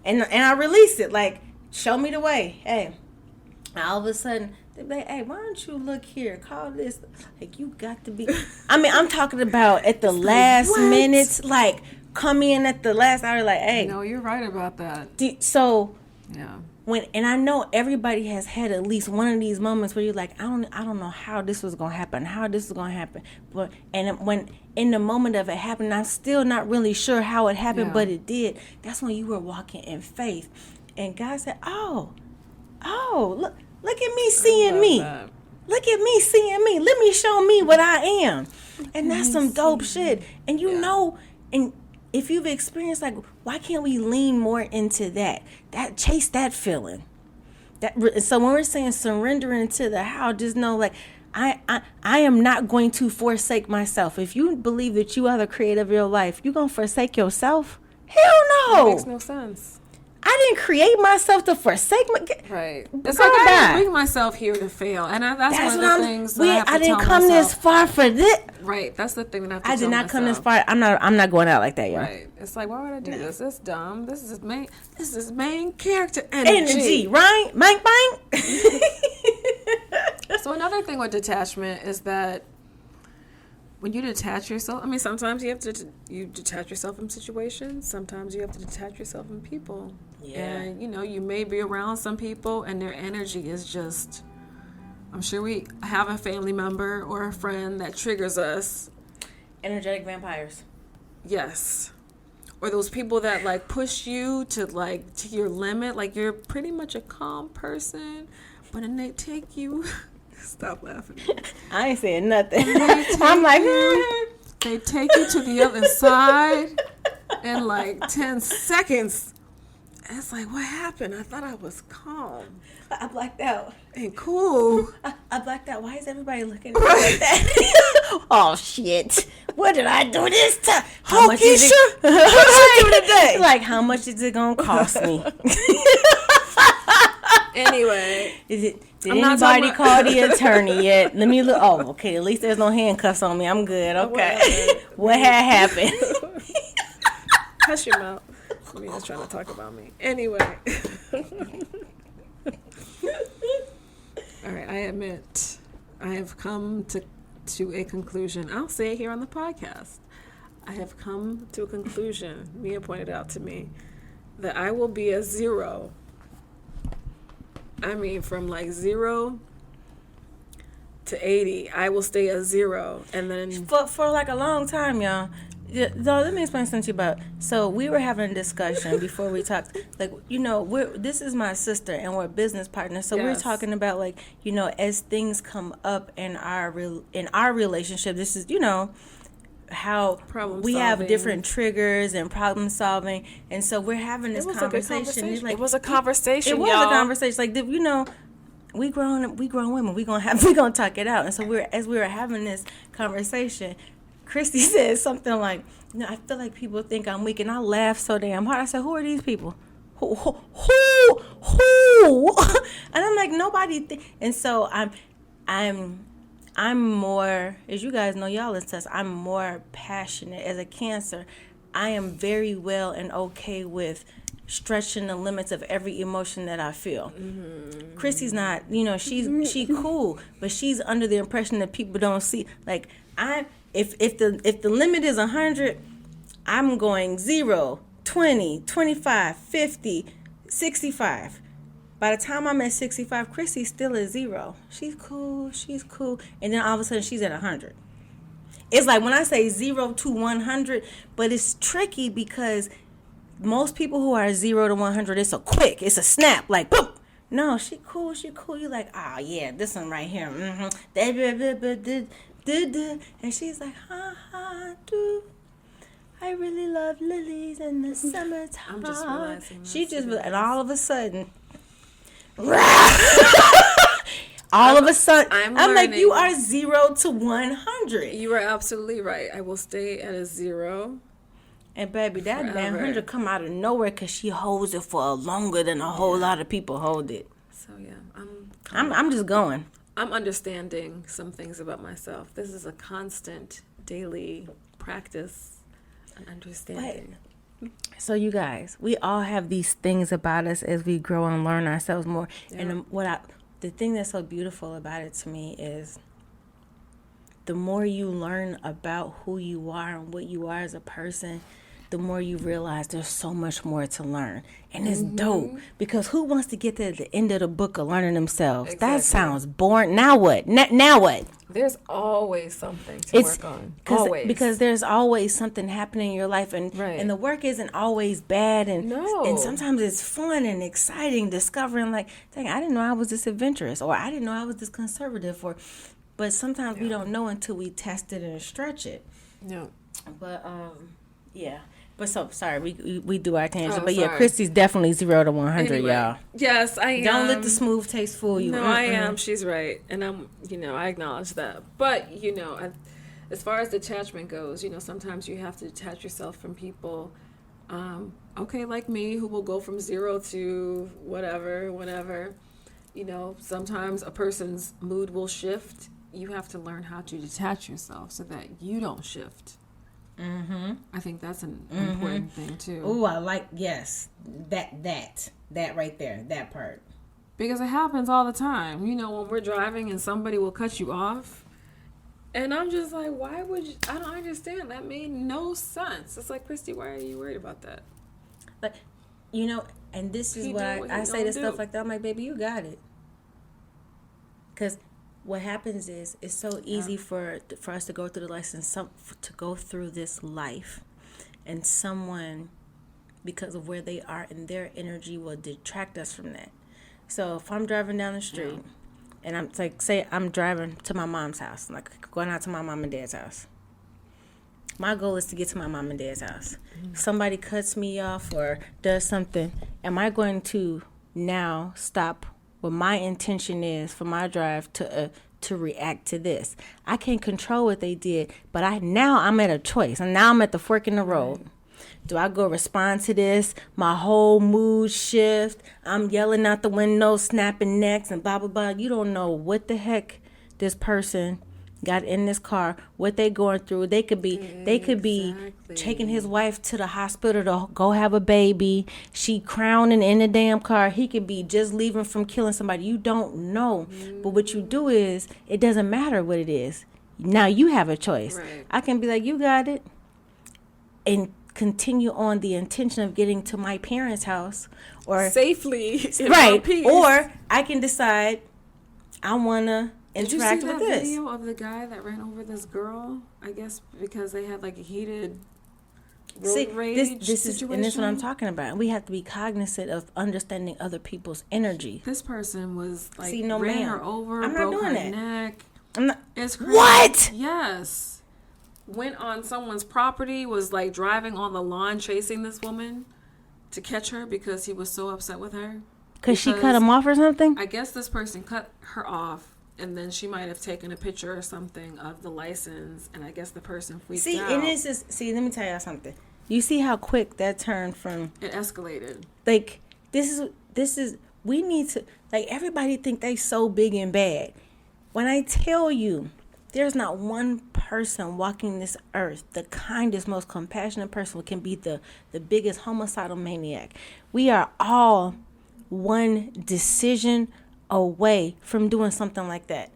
A: and I release it like, show me the way. Hey, all of a sudden they be like, hey, why don't you look here? Call this. Like, you got to be. I mean, I'm talking about at the last minute, like come in at the last hour, like, hey.
B: No, you're right about that.
A: So yeah. And I know everybody has had at least one of these moments where you're like, I don't know how this was gonna happen, but when in the moment of it happening, I'm still not really sure how it happened, but it did. That's when you were walking in faith, and God said, oh, look at me seeing me. That. Look at me seeing me. Let me show me what I am, and that's some dope shit. And you know, and if you've experienced, like, why can't we lean more into that chase that feeling? So when we're saying surrendering to the how, just know, like, I am not going to forsake myself. If you believe that you are the creator of your life, you gonna forsake yourself? Hell no.
B: That makes no sense.
A: I didn't create myself to forsake my.
B: Right. It's like I didn't bring myself here to fail, and that's one of the things that I have to tell myself. I didn't come this far for this.
A: Right.
B: That's the thing that I have to tell myself.
A: I did not come this far. I'm not going out like that, y'all. Right.
B: It's like, why would I do this? It's dumb. This is main character energy.
A: Right? Bang bang.
B: So another thing with detachment is that when you detach yourself, I mean, sometimes you detach yourself from situations. Sometimes you have to detach yourself from people. Yeah. And, you may be around some people and their energy is just, I'm sure we have a family member or a friend that triggers us.
A: Energetic vampires.
B: Yes. Or those people that, like, push you to your limit. Like, you're pretty much a calm person, but then they take you... Stop laughing.
A: I ain't saying nothing. I'm like,
B: they take you to the other side in like 10 seconds. it's like, what happened? I thought I was calm
A: I blacked out.
B: and cool.
A: I blacked out. Why is everybody looking at me like that? Oh, shit. What did I do this time? How much is it? What you do today? Like, how much is it going to cost me?
B: Anyway.
A: Did anybody call the attorney yet? Let me look. Oh, okay. At least there's no handcuffs on me. I'm good. Okay. What had happened?
B: Hush your mouth. Samina's trying to talk about me. Anyway. All right. I admit I have come to a conclusion. I'll say it here on the podcast. I have come to a conclusion. Mia pointed out to me that I will be a 0. I mean, from like 0 to 80, I will stay a 0, and then
A: for like a long time, y'all. Yeah, so let me explain something to you about. So we were having a discussion before we talked. Like, you know, this is my sister, and we're business partners. So we're talking about, like, you know, as things come up in our relationship. This is, you know, how we have different triggers and problem solving, and so we're having this conversation.
B: It was a conversation.
A: It was a conversation. Like, you know, we grown women. We gonna talk it out. And so as we were having this conversation, Christy said something like, "You know, I feel like people think I'm weak," and I laughed so damn hard. I said, "Who are these people? Who?" And I'm like, nobody. And so I'm more, as you guys know, y'all listen to us, I'm more passionate. As a Cancer, I am very well and okay with stretching the limits of every emotion that I feel. Mm-hmm. Chrissy's not, you know, she cool, but she's under the impression that people don't see. Like, if the limit is 100, I'm going 0, 20, 25, 50, 65. By the time I'm at 65, Chrissy's still at 0. She's cool. And then all of a sudden, she's at 100. It's like when I say 0 to 100, but it's tricky because most people who are 0 to 100, it's a snap, like, boom. No, she cool. You're like, oh, yeah, this one right here. Mm-hmm. And she's like, do. I really love lilies in the summertime.
B: I'm just realizing
A: and all of a sudden, I'm like, you are 0 to 100.
B: You are absolutely right. I will stay at a 0.
A: And baby, that 100 come out of nowhere because she holds it for longer than a whole lot of people hold it.
B: So yeah,
A: I'm just going.
B: I'm understanding some things about myself. This is a constant daily practice and understanding.
A: So you guys, we all have these things about us as we grow and learn ourselves more. Yeah. And the thing that's so beautiful about it to me is the more you learn about who you are and what you are as a person, the more you realize there's so much more to learn. And it's dope, because who wants to get to the end of the book of learning themselves? Exactly. That sounds boring. Now what? Now what?
B: There's always something to work on. Always.
A: Because there's always something happening in your life, and the work isn't always bad, and sometimes it's fun and exciting, discovering, like, dang, I didn't know I was this adventurous, or I didn't know I was this conservative, but sometimes we don't know until we test it and stretch it.
B: No.
A: But yeah. But so sorry, we do our tangent. But yeah, Christy's definitely 0 to 100,
B: anyway,
A: y'all.
B: Yes, I am.
A: Don't let the smooth taste fool you.
B: No, I am. She's right, and I acknowledge that. But as far as detachment goes, sometimes you have to detach yourself from people. Like me, who will go from 0 to whatever, whenever. Sometimes a person's mood will shift. You have to learn how to detach yourself so that you don't shift. Mm-hmm. I think that's an important thing too.
A: Oh, I like, yes, that right there, that part.
B: Because it happens all the time. When we're driving and somebody will cut you off, and I'm just like, why would you? I don't understand. That made no sense. It's like, Christy, why are you worried about that?
A: Like, and this is what I say to stuff like that. I'm like, baby, you got it. Because what happens is, it's so easy for us to go through the life this life, and someone, because of where they are in their energy, will detract us from that. So if I'm driving down the street, and I'm like, say I'm driving to my mom's house, like going out to my mom and dad's house. My goal is to get to my mom and dad's house. Mm-hmm. If somebody cuts me off or does something, am I going to now stop what my intention is for my drive to react to this? I can't control what they did, but I'm at a choice, and now I'm at the fork in the road. Do I go respond to this? My whole mood shift. I'm yelling out the window, snapping necks, and blah blah blah. You don't know what the heck this person got in this car, what they going through. They could be taking his wife to the hospital to go have a baby. She crowning in the damn car. He could be just leaving from killing somebody. You don't know. But what you do is, it doesn't matter what it is. Now you have a choice.
B: Right.
A: I can be like, you got it, and continue on the intention of getting to my parents' house, or
B: safely,
A: right, or I can decide I want to interact with this.
B: Did you see that video of the guy that ran over this girl? I guess because they had like a heated road rage
A: this
B: situation.
A: And this is what I'm talking about. We have to be cognizant of understanding other people's energy.
B: This person was like,
A: no,
B: ran
A: ma'am.
B: her over,
A: I'm not
B: broke
A: doing
B: her
A: that.
B: neck.
A: I'm not.
B: It's crazy.
A: What?
B: Yes. Went on someone's property, was like driving on the lawn chasing this woman to catch her because he was so upset with her.
A: Because she cut him off or something?
B: I guess this person cut her off, and then she might have taken a picture or something of the license, and I guess the person freaked out.
A: And this is, let me tell y'all something. You see how quick that turned from...
B: It escalated.
A: Like, this is, we need to, like, everybody think they so big and bad. When I tell you, there's not one person walking this earth, the kindest, most compassionate person, can be the biggest homicidal maniac. We are all one decision away from doing something like that.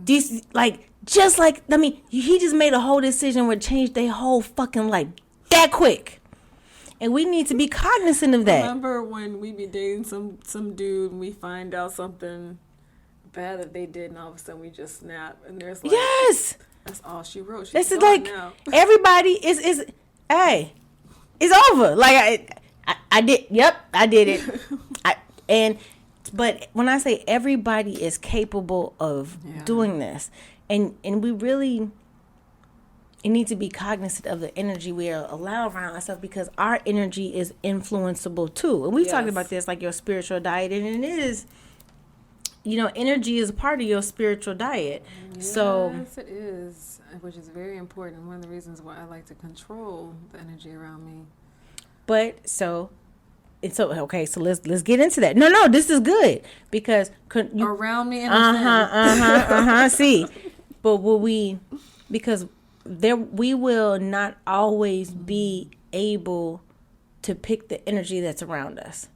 A: These, like, just like, I mean, he just made a whole decision where changed their whole fucking life that quick. And we need to be cognizant of that.
B: Remember when we be dating some dude and we find out something bad that they did, and all of a sudden we just snap, and there's like,
A: yes,
B: that's all she wrote. She's
A: this is like
B: now.
A: Everybody is hey, it's over. Like I did. Yep, I did it. But when I say everybody is capable of doing this, and we really need to be cognizant of the energy we are allowing around ourselves, because our energy is influenceable too. And we've talked about this, like your spiritual diet, and it is. Energy is a part of your spiritual diet.
B: Yes,
A: so
B: it is, which is very important. One of the reasons why I like to control the energy around me.
A: But okay. So let's get into that. No, this is good because
B: around me.
A: See, but because we will not always be able to pick the energy that's around us.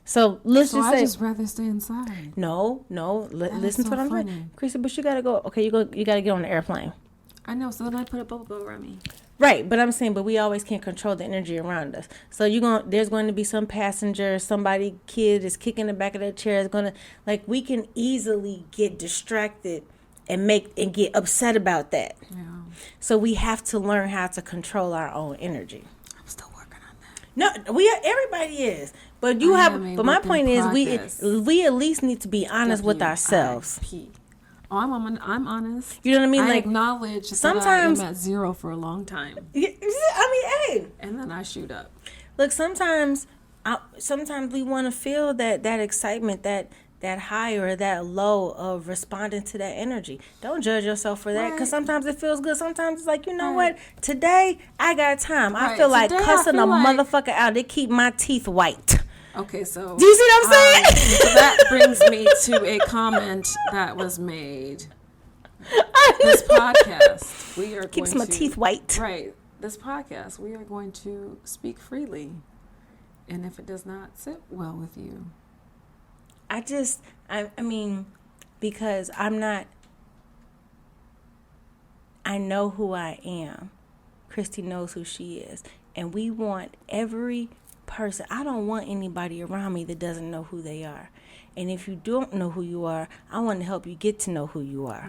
A: So let's just say,
B: I just rather stay inside.
A: No. Listen to what I'm saying, Chrissy. But you gotta go. Okay, you gotta get on the airplane.
B: I know. So then I put a bubble around me.
A: Right, but I'm saying, but we always can't control the energy around us. So there's going to be some passenger, kid is kicking the back of their chair. Is gonna, like, we can easily get distracted and get upset about that.
B: Yeah.
A: So we have to learn how to control our own energy.
B: I'm still working on that.
A: No, everybody is. But but my point is, we at least need to be honest with ourselves.
B: Oh, I'm honest.
A: You know what I mean?
B: I
A: like,
B: acknowledge
A: sometimes
B: that I'm at zero for a long time.
A: Hey.
B: And then I shoot up.
A: Look, sometimes we want to feel that excitement, that high or that low of responding to that energy. Don't judge yourself for that, because sometimes it feels good. Sometimes it's like, what? Today I got time. I feel like cussing a motherfucker out. It keep my teeth white.
B: Okay, so
A: do you see what I'm saying?
B: So that brings me to a comment that was made. This podcast, we are
A: keeps my teeth white.
B: Right. This podcast, we are going to speak freely, and if it does not sit well with you,
A: I mean, because I know who I am. Christy knows who she is. And we want every person. I don't want anybody around me that doesn't know who they are. And if you don't know who you are, I want to help you get to know who you are.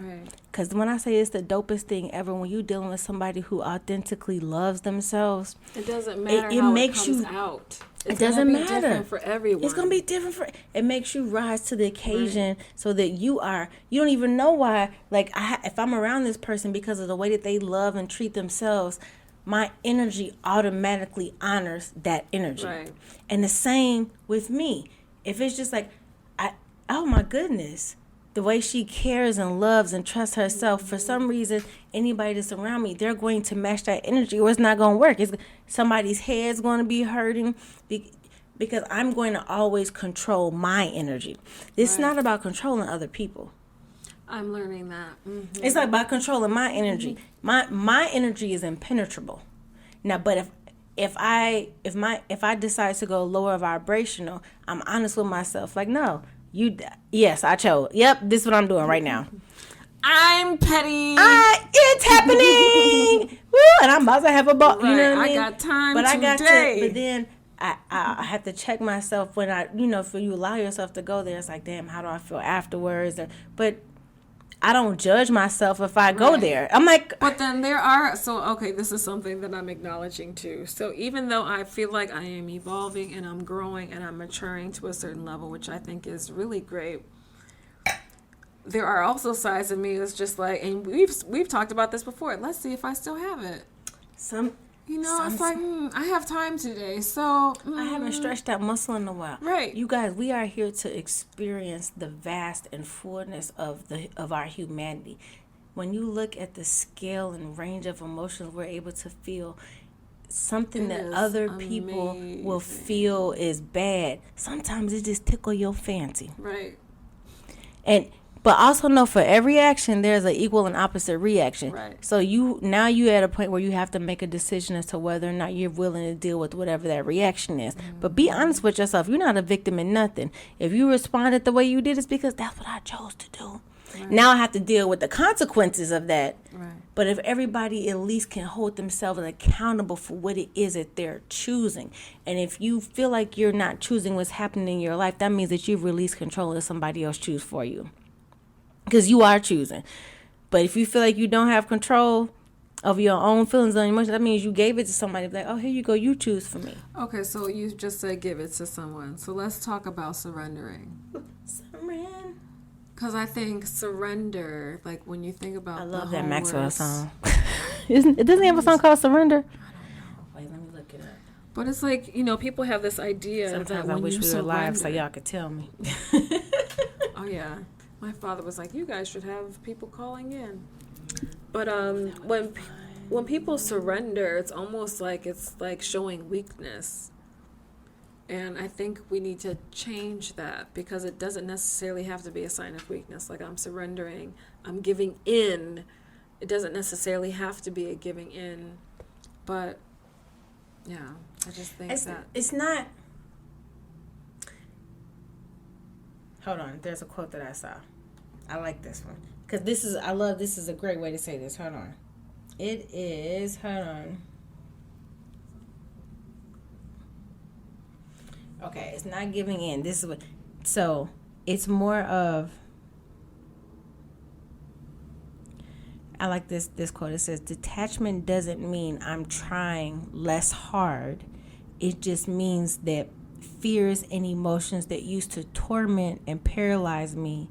A: Because when I say it's the dopest thing ever, when you're dealing with somebody who authentically loves themselves,
B: it doesn't matter how
A: makes
B: it comes
A: you
B: out.
A: It doesn't matter.
B: Different for everyone.
A: It's gonna be different it makes you rise to the occasion, so that you don't even know why. Like, if I'm around this person because of the way that they love and treat themselves, my energy automatically honors that energy.
B: Right.
A: And the same with me. If it's just like, oh my goodness, the way she cares and loves and trusts herself, for some reason, anybody that's around me, they're going to match that energy, or it's not going to work. Somebody's head's going to be hurting because I'm going to always control my energy. It's not about controlling other people.
B: I'm learning that. Mm-hmm.
A: It's like by controlling my energy. My energy is impenetrable. Now, but if I decide to go lower vibrational, I'm honest with myself. Like, no, yes, I chose. Yep, this is what I'm doing right now.
B: I'm petty.
A: It's happening. Woo, and I'm about to have a ball.
B: Right.
A: You know what I mean?
B: I got time
A: but
B: today.
A: But then I have to check myself when if you allow yourself to go there. It's like, damn, how do I feel afterwards? But I don't judge myself if I go there. I'm like...
B: But then this is something that I'm acknowledging too. So even though I feel like I am evolving and I'm growing and I'm maturing to a certain level, which I think is really great, there are also sides of me that's just like, and we've talked about this before. Let's see if I still have it. It's like, I have time today, so...
A: I haven't stretched that muscle in a while.
B: Right.
A: You guys, we are here to experience the vast and fullness of our humanity. When you look at the scale and range of emotions we're able to feel, something that other people will feel is bad, sometimes it just tickle your fancy.
B: Right.
A: But also know for every action, there's an equal and opposite reaction.
B: Right.
A: So you're at a point where you have to make a decision as to whether or not you're willing to deal with whatever that reaction is. Mm-hmm. But be honest with yourself. You're not a victim in nothing. If you responded the way you did, it's because that's what I chose to do. Right. Now I have to deal with the consequences of that.
B: Right.
A: But if everybody at least can hold themselves accountable for what it is that they're choosing, and if you feel like you're not choosing what's happening in your life, that means that you've released control and somebody else choose for you. Because you are choosing. But if you feel like you don't have control of your own feelings and emotions, that means you gave it to somebody. Like, oh, here you go. You choose for me.
B: Okay, so you just said give it to someone. So let's talk about surrendering.
A: Surrender.
B: Because I think surrender, like when you think about
A: I love that Maxwell song. It doesn't have a song called Surrender? I don't know. Wait, let me look it up.
B: But it's like, people have this idea
A: Sometimes
B: that
A: I
B: when
A: wish
B: you
A: we were
B: surrender,
A: live so y'all could tell me.
B: Oh, yeah. My father was like, you guys should have people calling in. But when people surrender, it's almost like it's like showing weakness. And I think we need to change that because it doesn't necessarily have to be a sign of weakness. Like I'm surrendering, I'm giving in. It doesn't necessarily have to be a giving in. But, yeah, I just think
A: it's not... Hold on, there's a quote that I saw. I like this one. Because this is a great way to say this. Hold on. Okay, it's not giving in. This is what... So, it's more of... I like this quote. It says, detachment doesn't mean I'm trying less hard. It just means that fears and emotions that used to torment and paralyze me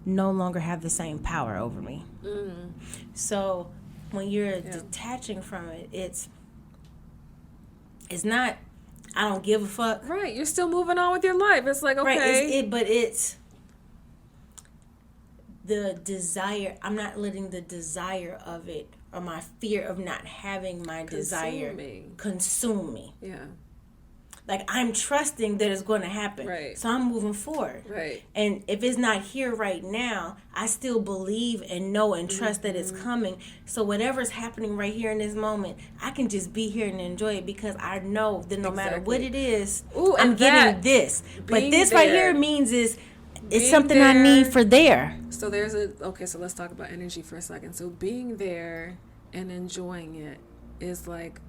A: no longer have the same power over me. Mm. So when you're detaching from it, it's not, I don't give a fuck.
B: Right, you're still moving on with your life. It's like, okay.
A: Right, but it's the desire. I'm not letting the desire of it or my fear of not having my desire consume me.
B: Yeah.
A: Like, I'm trusting that it's going to happen.
B: Right.
A: So I'm moving forward.
B: Right.
A: And if it's not here right now, I still believe and know and trust that it's coming. So whatever's happening right here in this moment, I can just be here and enjoy it because I know that no matter what it is, I'm getting this. But this right here means it's something I need for there.
B: So so let's talk about energy for a second. So being there and enjoying it is like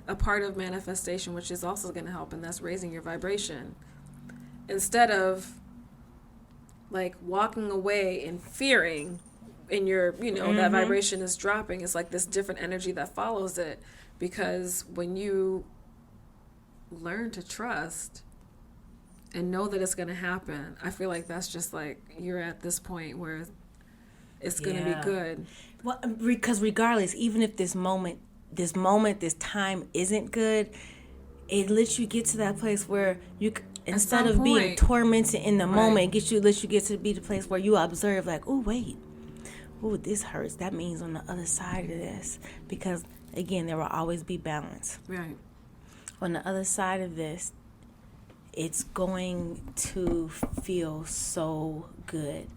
B: a part of manifestation, which is also going to help, and that's raising your vibration. Instead of like walking away and fearing and your, that vibration is dropping, it's like this different energy that follows it. Because when you learn to trust and know that it's going to happen, I feel like that's just like you're at this point where it's going to be good.
A: Well, because regardless, even if this this time isn't good, it lets you get to that place where instead of being tormented in the moment, lets you get to be the place where you observe, like, oh wait, oh, this hurts. That means on the other side of this, because again, there will always be balance.
B: Right.
A: On the other side of this, it's going to feel so good.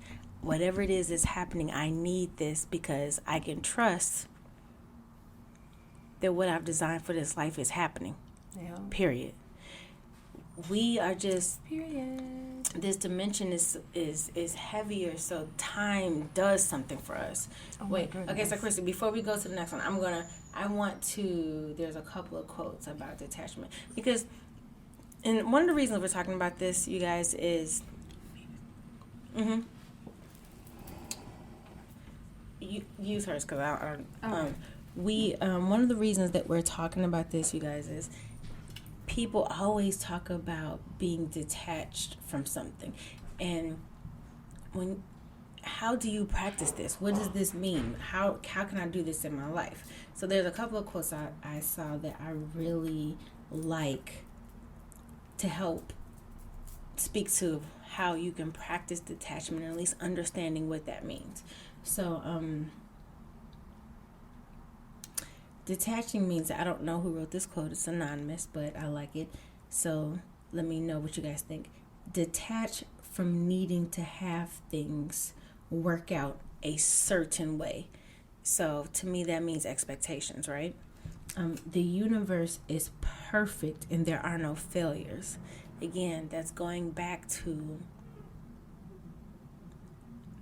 A: Whatever it is that's happening, I need this because I can trust that what I've designed for this life is happening.
B: Yeah.
A: Period. We are just
B: Period.
A: This dimension is heavier, so time does something for us.
B: Oh,
A: wait, okay, so Christy, before we go to the next one, there's a couple of quotes about detachment, because, and one of the reasons we're talking about this, you guys, is you use hers, because one of the reasons that we're talking about this, you guys, is people always talk about being detached from something. And how do you practice this? What does this mean? How can I do this in my life? So there's a couple of quotes I saw that I really like to help speak to how you can practice detachment, or at least understanding what that means. So, detaching means, I don't know who wrote this quote, it's anonymous, but I like it. So let me know what you guys think. Detach from needing to have things work out a certain way. So to me, that means expectations, right? The universe is perfect and there are no failures. Again, that's going back to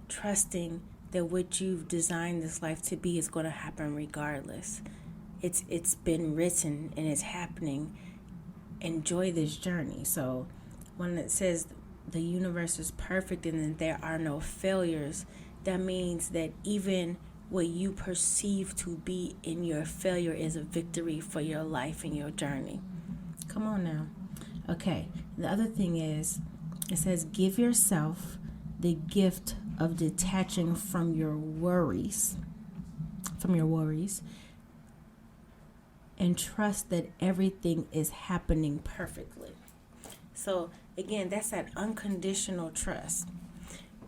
A: trusting that what you've designed this life to be is going to happen regardless. It's been written and it's happening. Enjoy this journey. So when it says the universe is perfect and that there are no failures, that means that even what you perceive to be in your failure is a victory for your life and your journey. Come on now. Okay. The other thing is, it says, give yourself the gift of detaching from your worries, and trust that everything is happening perfectly. So again, that's that unconditional trust.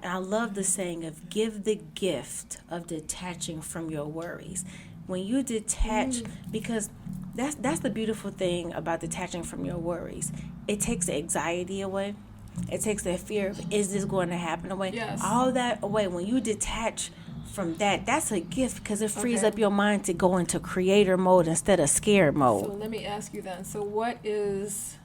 A: And I love the saying of give the gift of detaching from your worries. When you detach, because that's the beautiful thing about detaching from your worries. It takes the anxiety away. It takes the fear of, is this going to happen, away?
B: Yes.
A: All that away. When you detach from that, that's a gift, because it frees up your mind to go into creator mode instead of scared mode.
B: So let me ask you then. So what is,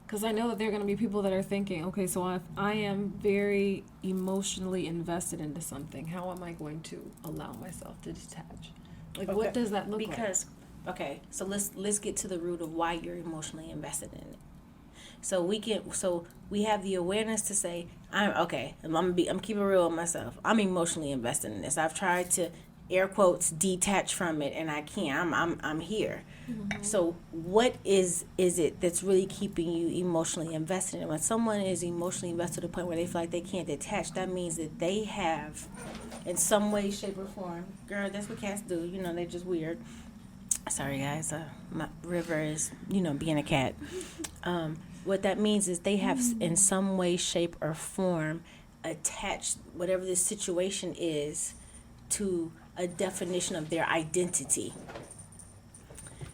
B: because I know that there are going to be people that are thinking, okay, so if I am very emotionally invested into something, how am I going to allow myself to detach? Like, what does that look like?
A: Okay, so let's get to the root of why you're emotionally invested in it. So we have the awareness to say, I'm keeping it real with myself. I'm emotionally invested in this. I've tried to, air quotes, detach from it, and I can't. I'm here. Mm-hmm. So what is it that's really keeping you emotionally invested in it? When someone is emotionally invested to the point where they feel like they can't detach, that means that they have, in some way, shape, or form, girl, that's what cats do. You know, they're just weird. Sorry, guys. My River is, being a cat. What that means is they have, in some way, shape, or form, attached whatever this situation is to a definition of their identity.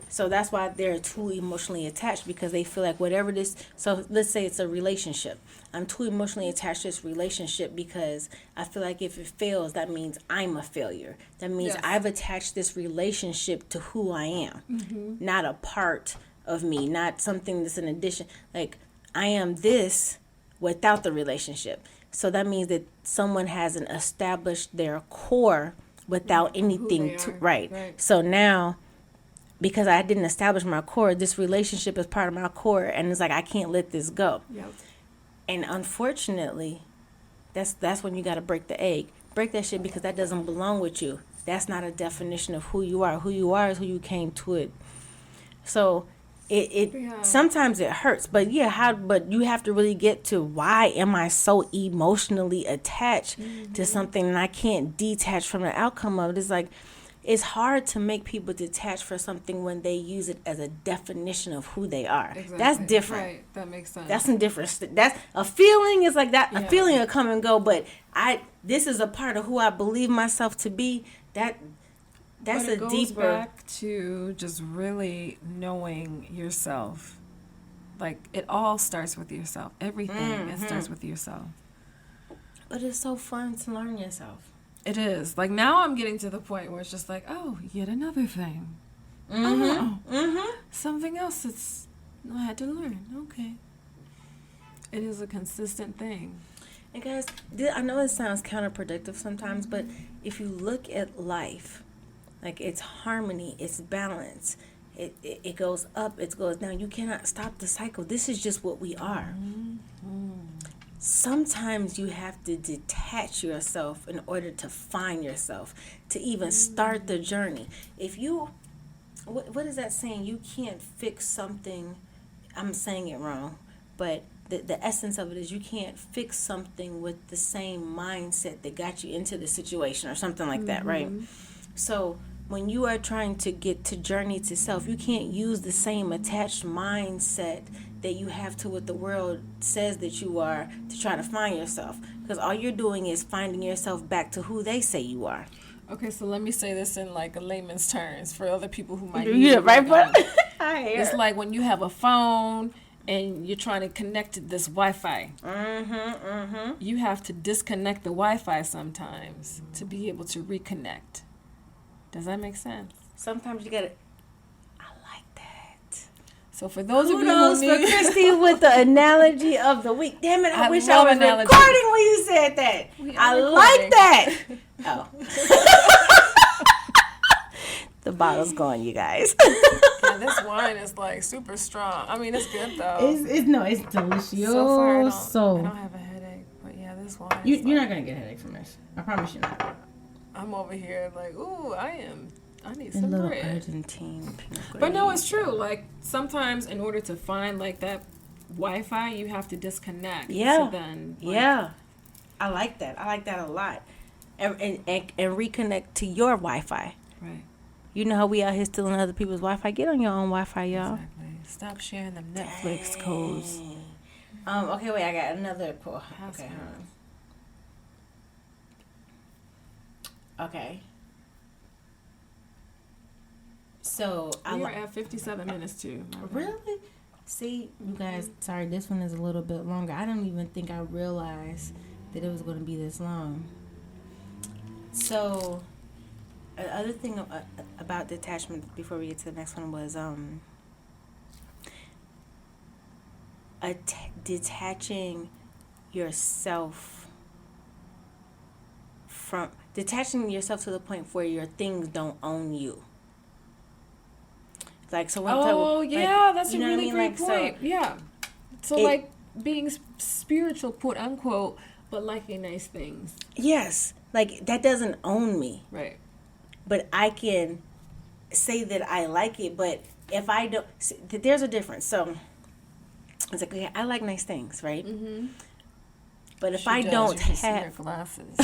A: So that's why they're too emotionally attached, because they feel like whatever this, so let's say it's a relationship. I'm too emotionally attached to this relationship because I feel like if it fails, that means I'm a failure. That means I've attached this relationship to who I am, not a part of me, not something that's an addition. Like, I am this without the relationship. So that means that someone hasn't established their core without anything to, right. So now, because I didn't establish my core, this relationship is part of my core, and it's like, I can't let this go.
B: Yep.
A: And unfortunately, that's when you got to break the egg. Break that shit, because that doesn't belong with you. That's not a definition of who you are. Who you are is who you came to it. So sometimes it hurts, but but you have to really get to, why am I so emotionally attached to something and I can't detach from the outcome of it? It's like, it's hard to make people detach for something when they use it as a definition of who they are. Exactly. That's different.
B: Right, that makes sense.
A: That's some different. That's a feeling. Is like that. Yeah. A feeling will come and go, but this is a part of who I believe myself to be. That's
C: but it
A: a
C: goes
A: deeper.
C: Back to just really knowing yourself. Like, it all starts with yourself. Everything it starts with yourself.
A: But it's so fun to learn yourself.
C: It is. Like, now I'm getting to the point where it's just like, oh, yet another thing. Something else that's I had to learn. Okay. It is a consistent thing.
A: And guys, I know it sounds counterproductive sometimes, but if you look at life, like, it's harmony, it's balance. It goes up, it goes down. You cannot stop the cycle. This is just what we are. Sometimes you have to detach yourself in order to find yourself, to even start the journey. If you, what is that saying? You can't fix something. I'm saying it wrong, but the essence of it is, you can't fix something with the same mindset that got you into the situation, or something like that, right? So when you are trying to get to journey to self, you can't use the same attached mindset that you have to what the world says that you are to try to find yourself. Because all you're doing is finding yourself back to who they say you are.
C: Okay, so let me say this in like a layman's terms for other people who might
A: use it. Right, but
C: it's like when you have a phone and you're trying to connect to this Wi-Fi. You have to disconnect the Wi-Fi sometimes to be able to reconnect. Does that make sense?
A: Sometimes you gotta. I like that.
C: So for those of you
A: who need, for Christy with the analogy of the week. Damn it! I wish I was recording when you said that. I like that. Oh. The bottle's gone, you guys.
C: Yeah, this wine is like super strong. I mean, it's good though.
A: It's delicious.
C: So far, I don't have a headache, but yeah, this wine.
A: You're not gonna get a headache from this. I promise you not.
C: I'm over here like, ooh, I need
A: a
C: some
A: little
C: bread.
A: Argentine.
C: But no, it's true. Like, sometimes in order to find like that Wi-Fi, you have to disconnect.
A: Yeah.
C: So then,
A: I like that. I like that a lot. And reconnect to your Wi-Fi.
C: Right.
A: You know how we out here stealing other people's Wi-Fi? Get on your own Wi-Fi, y'all.
C: Exactly. Stop sharing them Netflix codes.
A: Okay, wait. I got another quote. Okay. Okay. So
C: we are at 57 minutes too.
A: Really? See, you guys. Sorry, this one is a little bit longer. I don't even think I realized that it was going to be this long. So, the other thing about detachment before we get to the next one was detaching yourself from to the point where your things don't own you. Like, so when
C: that's a really great point. So like being spiritual, quote unquote, but liking nice things.
A: Yes, like that doesn't own me.
C: Right.
A: But I can say that I like it. But if I don't, there's a difference. So it's like, okay, I like nice things, right? Mm-hmm. But if I don't have
C: glasses.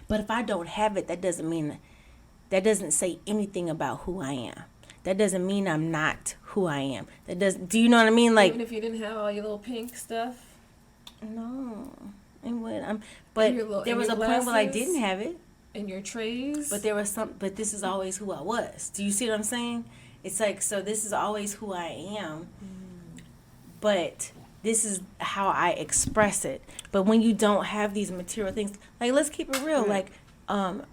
A: But if I don't have it, that doesn't say anything about who I am. That doesn't mean I'm not who I am. Do you know what I mean? Like,
C: even if you didn't have all your little pink stuff?
A: No. But there was a point where I didn't have it.
C: In your trays?
A: But but this is always who I was. Do you see what I'm saying? It's like, so this is always who I am. But this is how I express it. But when you don't have these material things, like, let's keep it real. Right. Like,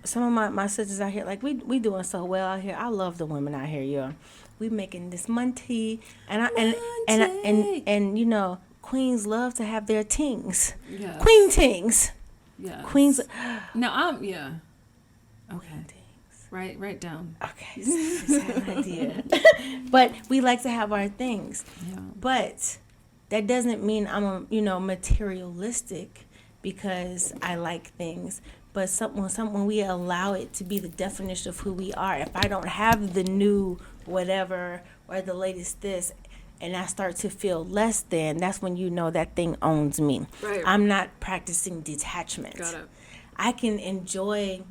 A: some of my sisters out here, like, we doing so well out here. I love the women out here, y'all. We making this money, and you know, queens love to have their tings. Yes. Queen tings.
C: Yeah.
A: Queens.
C: No, okay. Write down.
A: Okay. That's an idea. But we like to have our things.
C: Yeah.
A: But that doesn't mean I'm materialistic because I like things. But when we allow it to be the definition of who we are, if I don't have the new whatever, or the latest this, and I start to feel less than, that's when you know that thing owns me.
B: Right.
A: I'm not practicing detachment.
B: Got it.
A: I can enjoy.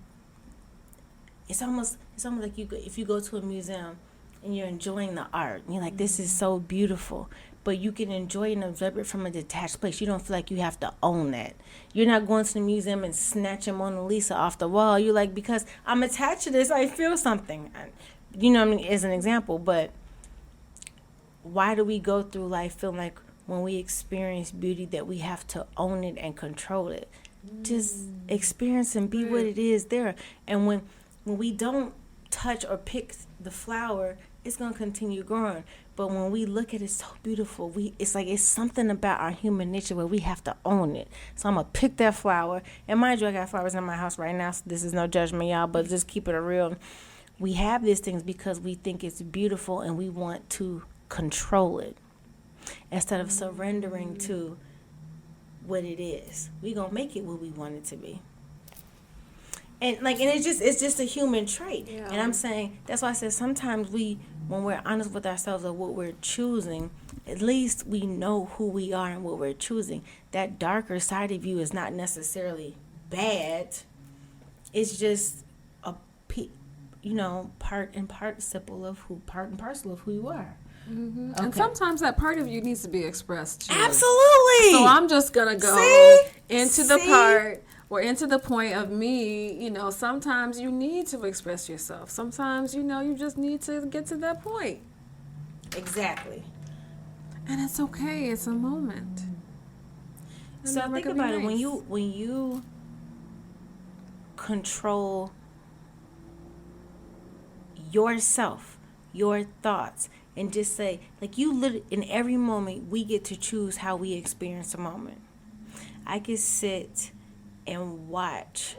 A: It's almost like if you go to a museum and you're enjoying the art, and you're like, this is so beautiful. But you can enjoy and observe it from a detached place. You don't feel like you have to own that. You're not going to the museum and snatching Mona Lisa off the wall. You're like, because I'm attached to this, I feel something. You know what I mean? As an example. But why do we go through life feeling like when we experience beauty that we have to own it and control it? Just experience and be what it is there. And when we don't touch or pick the flower, it's going to continue growing. But when we look at it, so beautiful, it's like it's something about our human nature where we have to own it. So I'm going to pick that flower. And mind you, I got flowers in my house right now, so this is no judgment, y'all, but just keep it real. We have these things because we think it's beautiful and we want to control it instead of surrendering to what it is. We going to make it what we want it to be. And it's just a human trait.
B: Yeah.
A: And I'm saying, that's why I said sometimes when we're honest with ourselves of what we're choosing, at least we know who we are and what we're choosing. That darker side of you is not necessarily bad. It's just a part and parcel of who you are.
B: Mm-hmm.
A: Okay.
B: And sometimes that part of you needs to be expressed too.
A: Absolutely.
B: So I'm just gonna go into the part or into the point of me. Sometimes you need to express yourself. Sometimes you just need to get to that point.
A: Exactly.
B: And it's okay. It's a moment.
A: So think about it. When you control yourself, your thoughts, and just say, in every moment, we get to choose how we experience a moment. I could sit and watch.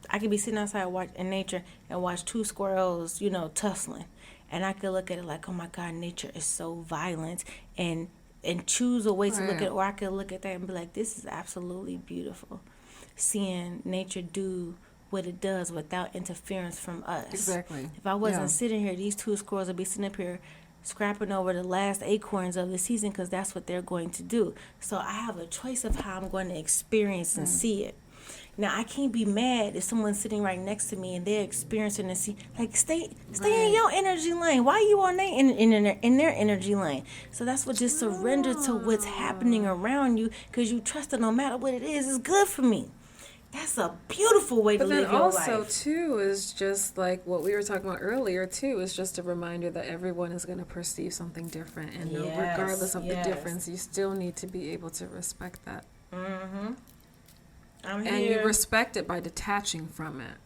A: I could be sitting outside in nature and watch two squirrels, tussling. And I could look at it like, oh my God, nature is so violent, and choose a way to look at it. Or I could look at that and be like, this is absolutely beautiful. Seeing nature do what it does without interference from us.
B: Exactly.
A: If I wasn't sitting here, these two squirrels would be sitting up here scrapping over the last acorns of the season because that's what they're going to do. So I have a choice of how I'm going to experience and see it. Now, I can't be mad if someone's sitting right next to me and they're experiencing and see, stay in your energy lane. Why are you on in their energy lane? So that's what, just surrender to what's happening around you, because you trust that no matter what it is, it's good for me. That's a beautiful way to live your life.
B: But then also, too, is just like what we were talking about earlier, too, is just a reminder that everyone is going to perceive something different. And regardless of the difference, you still need to be able to respect that.
A: Mm-hmm. I'm
B: and
A: here.
B: You respect it by detaching from it.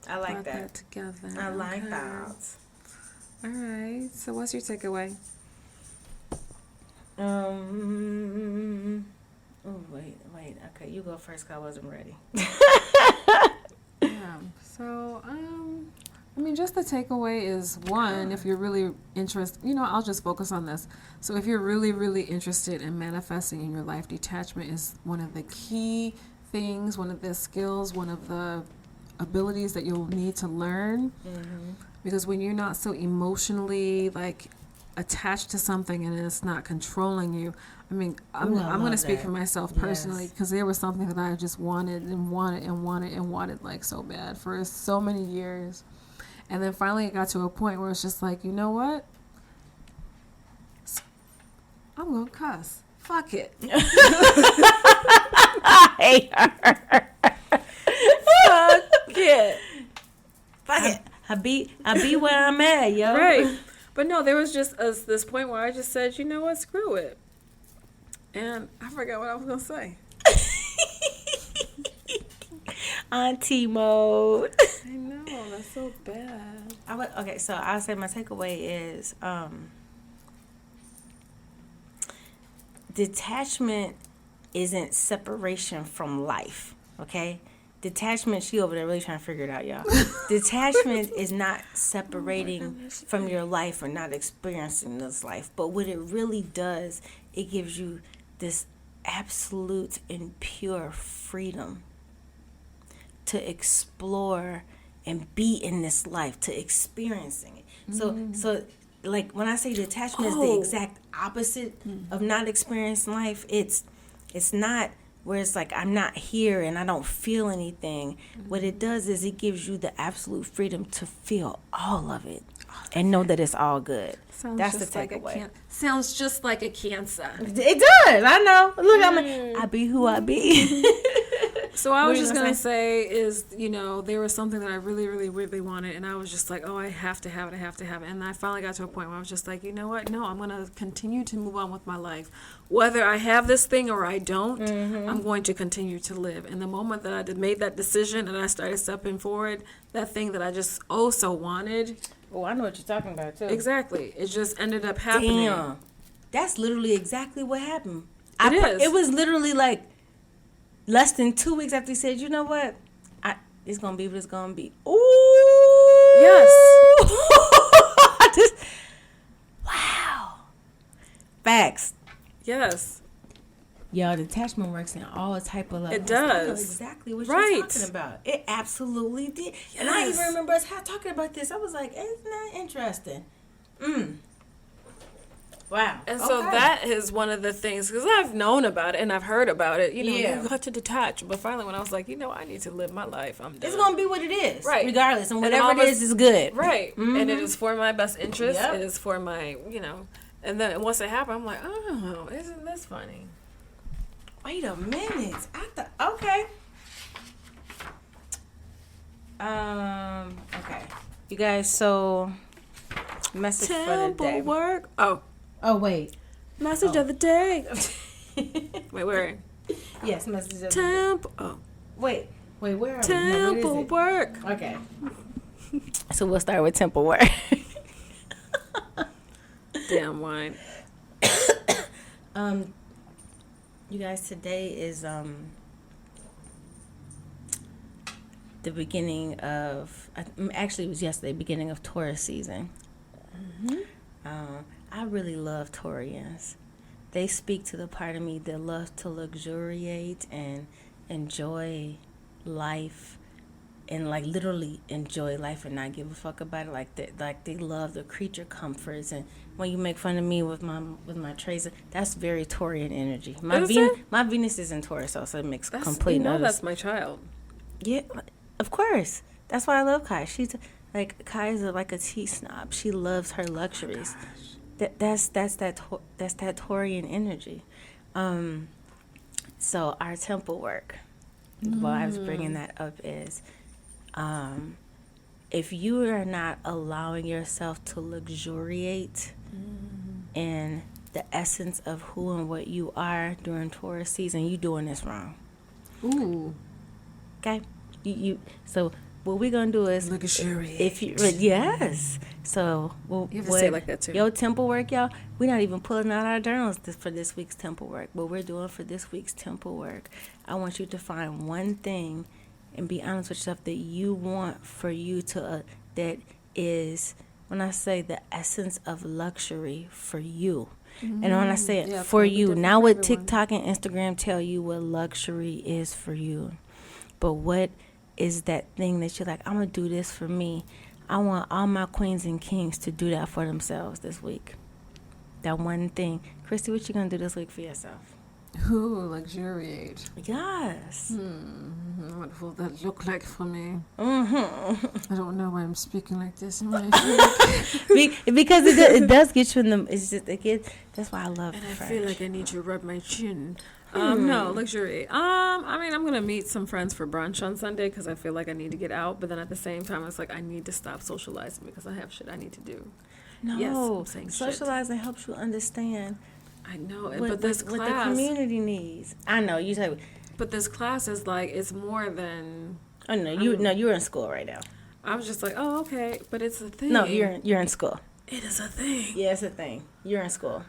A: I like
B: Put
A: that.
B: together.
A: I like that.
B: All right. So what's your takeaway?
A: Oh, wait. Okay, you go first, because I wasn't ready.
B: Yeah. So, just the takeaway is, one, if you're really interested, I'll just focus on this. So if you're really, really interested in manifesting in your life, detachment is one of the key things, one of the skills, one of the abilities that you'll need to learn. Mm-hmm. Because when you're not so emotionally, attached to something and it's not controlling you, I'm going to speak for myself personally, because there was something that I just wanted so bad for so many years. And then finally it got to a point where it's just like, you know what? I'm going to cuss. Fuck it.
A: I hate her. Fuck it. I be where I'm at, yo.
B: Right. But no, there was just this point where I just said, you know what? Screw it. And I forgot what I was going to say.
A: Auntie mode.
B: I know, that's so bad.
A: Okay, so I'll say my takeaway is detachment isn't separation from life, okay? Detachment, she over there really trying to figure it out, y'all. Detachment is not separating from your life or not experiencing this life. But what it really does, it gives you this absolute and pure freedom to explore and be in this life, to experiencing it. So like when I say detachment is the exact opposite of not experiencing life, it's not where it's like I'm not here and I don't feel anything. What it does is it gives you the absolute freedom to feel all of it and know that it's all good. That's the takeaway.
C: Sounds just like a cancer.
A: It does. I know. Look, I be who I be.
C: So I was just going to say is, there was something that I really, really, really wanted. And I was just like, I have to have it. And I finally got to a point where I was just like, you know what? No, I'm going to continue to move on with my life. Whether I have this thing or I don't, I'm going to continue to live. And the moment that I made that decision and I started stepping forward, that thing that I just so wanted.
A: Oh, I know what you're talking about, too.
C: Exactly. It just ended up happening.
A: Damn. That's literally exactly what happened.
C: It
A: was literally like less than 2 weeks after he said, you know what? It's going to be what it's going to be. Ooh.
C: Yes.
A: Wow. Facts.
C: Yes.
A: Yo, detachment works in all type of levels.
C: It does.
A: I know exactly what you're talking about. It absolutely did. Yes. And I even remember us talking about this. I was like, isn't that interesting? Wow.
C: And so that is one of the things, because I've known about it and I've heard about it. You got to detach. But finally, when I was like, I need to live my life, I'm done.
A: It's going to be what it is.
C: Right.
A: Regardless. And whatever it is good.
C: Right. Mm-hmm. And it is for my best interest. Yep. It is for my, And then once it happened, I'm like, oh, isn't this funny?
A: Wait a minute. Okay. Okay. You guys, so message for the day.
C: Temple work.
A: Oh, wait.
C: Message of the day. Wait, where?
A: Yes, message of the day.
C: Temple. Oh.
A: Wait, where are we?
C: Temple work.
A: Okay. So we'll start with temple work.
C: Damn wine.
A: You guys, today is the beginning of, actually it was yesterday, beginning of Taurus season. I really love Taurians. They speak to the part of me that loves to luxuriate and enjoy life, and like literally enjoy life and not give a fuck about it. Like they love the creature comforts. And when you make fun of me with my traits, that's very Taurian energy. My Venus is in Taurus, so it makes complete sense.
C: That's my child.
A: Yeah, of course. That's why I love Kai. She's like, Kai is like a tea snob. She loves her luxuries. That's that Taurian energy. So our temple work, why I was bringing that up is, if you are not allowing yourself to luxuriate in the essence of who and what you are during Taurus season, you doing this wrong.
C: Ooh.
A: Okay? So what we're gonna do is
C: luxuriate.
A: Yes. So
C: you have to say it like that too.
A: Yo, temple work, y'all. We're not even pulling out our journals for this week's temple work. What we're doing for this week's temple work, I want you to find one thing and be honest with yourself that you want for you to that is, when I say the essence of luxury for you. And when I say it for you, now what TikTok and Instagram tell you what luxury is for you. But what is that thing that you're like, I'm going to do this for me. I want all my queens and kings to do that for themselves this week. That one thing. Christy, what you going to do this week for yourself?
B: Ooh, luxuriate.
A: Yes.
B: What will that look like for me?
A: Mm-hmm.
B: I don't know why I'm speaking like this.
A: Because it does get you in the... It's just, that's why I love
C: and
A: French.
C: I feel like I need to rub my chin. No, luxury. I mean, I'm going to meet some friends for brunch on Sunday because I feel like I need to get out. But then at the same time, it's like I need to stop socializing because I have shit I need to do.
A: No,
C: yes, I'm saying
A: socializing helps you understand.
C: I know,
A: but this class, what the community needs. I know you say.
C: But this class is like, it's more than.
A: Oh no, you're in school right now.
C: I was just like, oh okay, but it's a thing.
A: No, you're in school.
C: It is a thing.
A: Yeah, it's a thing. You're in school.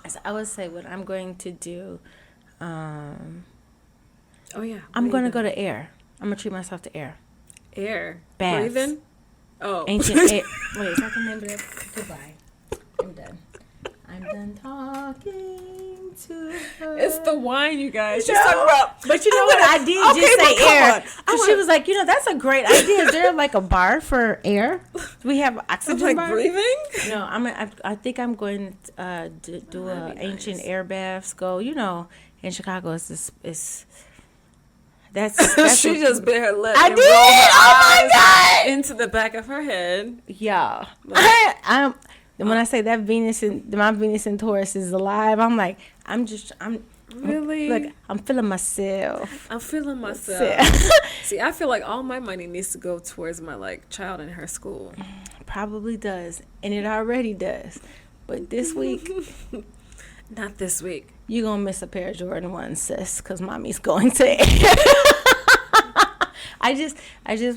A: So I would say what I'm going to do.
C: Oh yeah.
A: I'm going to go to air. I'm gonna treat myself to air.
C: Air.
A: Baths.
C: Breathing. Oh.
A: Ancient air. Wait, is that the name of that? Goodbye. I'm done. I'm done talking to her.
C: It's the wine, you guys.
A: No.
C: She's talking about.
A: But you know what? I did
C: Okay,
A: just say
C: but come
A: air.
C: on.
A: So she was like, that's a great idea. Is there like a bar for air? Do we have oxygen
C: Like
A: bar?
C: breathing?
A: No, I think I'm going to do a ancient air baths. Go, in Chicago, it's that's
C: She just bit her lip.
A: I
C: and
A: did.
C: rolled her
A: Oh my
C: eyes
A: God.
C: Into the back of her head.
A: Yeah. When I say that my Venus and Taurus is alive, I'm like, I'm
C: Really?
A: Look, I'm feeling myself.
C: I'm feeling myself. See, I feel like all my money needs to go towards my child in her school.
A: Probably does, and it already does. But this week,
C: Not this week.
A: you're gonna miss a pair of Jordan 1s, sis, because mommy's going to. I just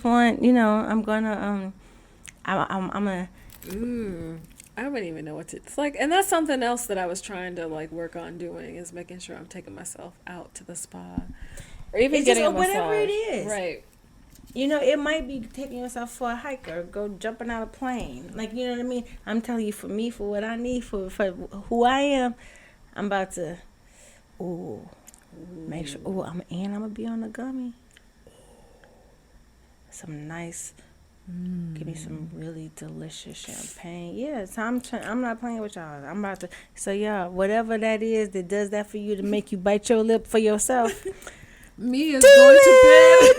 A: want, I'm gonna I'm gonna.
C: I wouldn't even know what to. It's like, and that's something else that I was trying to work on doing, is making sure I'm taking myself out to the spa, or even getting a massage.
A: Whatever it is,
C: Right.
A: It might be taking yourself for a hike or go jumping out of a plane. You know what I mean? I'm telling you, for me, for what I need, for who I am, I'm about to, make sure. I'm gonna be on the gummy. Some nice, give me some really delicious champagne. Yeah, so I'm not playing with y'all. I'm about to. So yeah, whatever that is that does that for you to make you bite your lip for yourself.
C: Me is going to bed.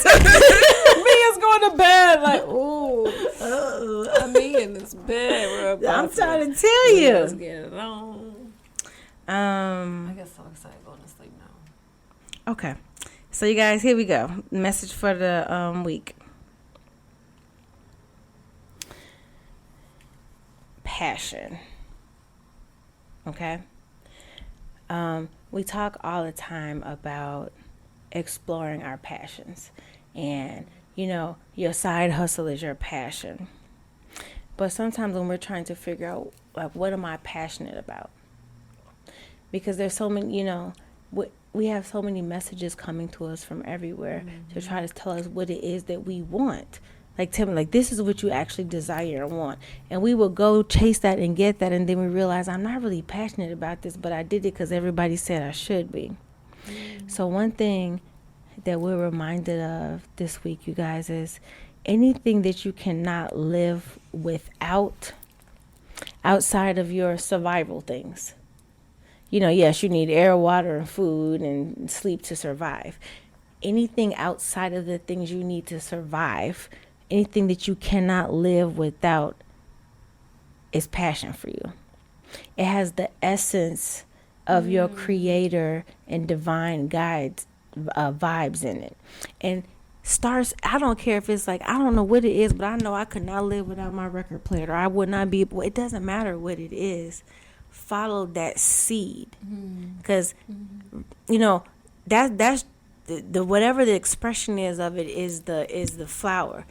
C: Me is going to bed. I mean, in this bed.
A: I'm trying to tell you.
C: Let's get it on. I get so excited going to sleep now.
A: Okay, so you guys, here we go. Message for the week. Passion. Okay. We talk all the time about exploring our passions, and your side hustle is your passion. But sometimes when we're trying to figure out what am I passionate about, because there's so many, we have so many messages coming to us from everywhere to try to tell us what it is that we want. Tell me, this is what you actually desire and want. And we will go chase that and get that, and then we realize I'm not really passionate about this, but I did it because everybody said I should be. So one thing that we're reminded of this week, you guys, is anything that you cannot live without, outside of your survival things. Yes, you need air, water, and food and sleep to survive. Anything outside of the things you need to survive, anything that you cannot live without, is passion for you. It has the essence of your creator and divine guides vibes in it. And I don't care if it's I don't know what it is, but I know I could not live without my record player, or I would not be able. It doesn't matter what it is. Follow that seed, because that's the whatever the expression is of it is the flower.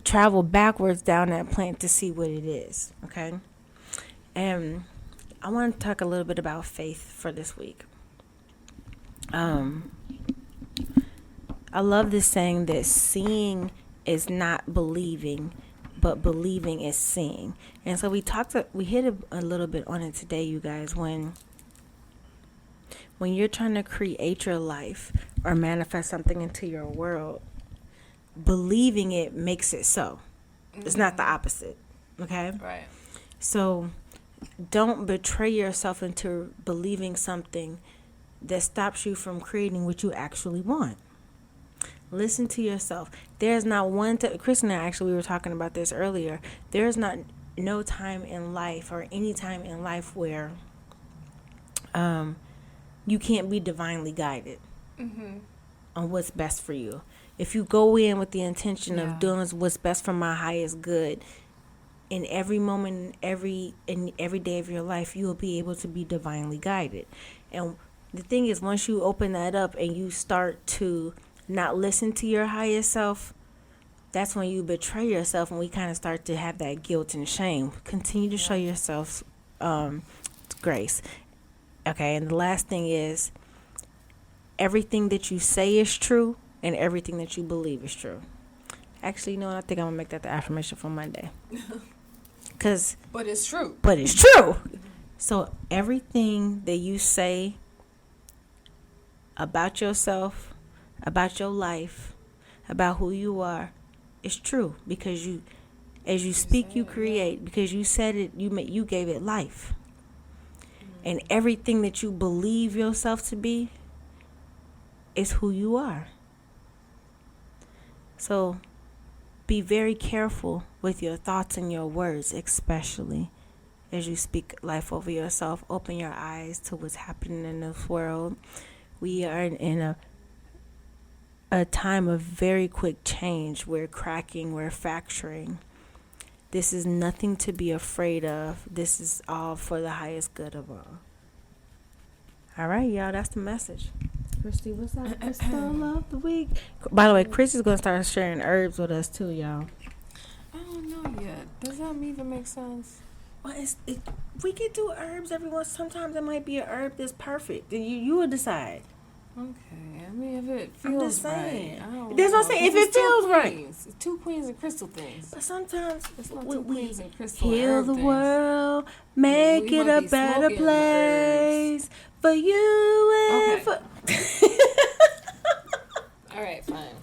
A: Travel backwards down that plant to see what it is. Okay, and I want to talk a little bit about faith for this week. I love this saying that seeing is not believing, but believing is seeing. And so we hit a little bit on it today, you guys, when you're trying to create your life or manifest something into your world, believing it makes it so. It's not the opposite. Okay?
C: Right.
A: So don't betray yourself into believing something that stops you from creating what you actually want. Listen to yourself. There's not one Chris and I actually, we were talking about this earlier. There's no time in life or any time in life where you can't be divinely guided on what's best for you. If you go in with the intention of doing what's best for my highest good, in every moment, in every day of your life, you will be able to be divinely guided. And the thing is, once you open that up and you start to not listen to your highest self, that's when you betray yourself, and we kind of start to have that guilt and shame. Continue to show yourself grace. Okay, and the last thing is, everything that you say is true, and everything that you believe is true. Actually, I think I'm going to make that the affirmation for Monday.
C: But it's true.
A: But it's true. So everything that you say about yourself, about your life, about who you are, is true, because you, as you speak, you create. Because you said it, you gave it life. And everything that you believe yourself to be is who you are. So be very careful with your thoughts and your words, especially as you speak life over yourself. Open your eyes to what's happening in this world. We are in a time of very quick change. We're cracking, we're fracturing. This is nothing to be afraid of. This is all for the highest good of all. All right, y'all, that's the message. Christy, what's up? Crystal of the week. By the way, Chris is going to start sharing herbs with us too, y'all.
C: I don't know yet. Does that even make sense?
A: Well, we could do herbs every once. Sometimes it might be a herb that's perfect. You will decide.
C: Okay, I mean, if it
A: I'm
C: feels
A: just saying.
C: right. I don't
A: That's what I'm
C: know,
A: saying. If
C: 'cause
A: it
C: it's two
A: feels right.
C: queens. It's two queens and crystal things.
A: But sometimes
C: It's not
A: we
C: two queens and crystal and
A: heal
C: herb
A: the
C: things.
A: world, make
C: We
A: it
C: might
A: a
C: be
A: better
C: smoking the
A: place for you and
C: Okay.
A: for.
C: All right, fine.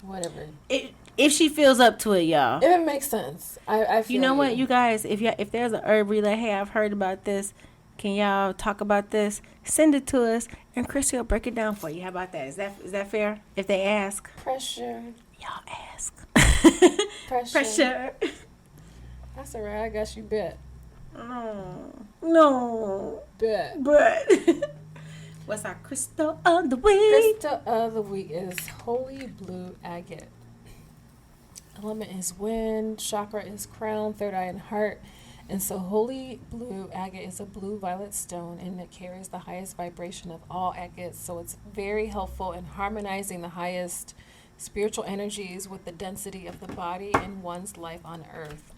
C: Whatever.
A: If she feels up to it, y'all.
C: If it makes sense. I feel
A: You know what, you guys, if there's an herb where you're like, hey, I've heard about this, can y'all talk about this? Send it to us, and Christy will break it down for you. How about that? Is that fair? If they ask,
C: Pressure.
A: y'all ask.
C: Pressure. That's all right. I got you bet.
A: No,
C: Bet.
A: but what's our crystal of the week?
C: Crystal of the week is holy blue agate. Element is wind. Chakra is crown, third eye, and heart. And so holy blue agate is a blue-violet stone, and it carries the highest vibration of all agates. So it's very helpful in harmonizing the highest spiritual energies with the density of the body and one's life on earth.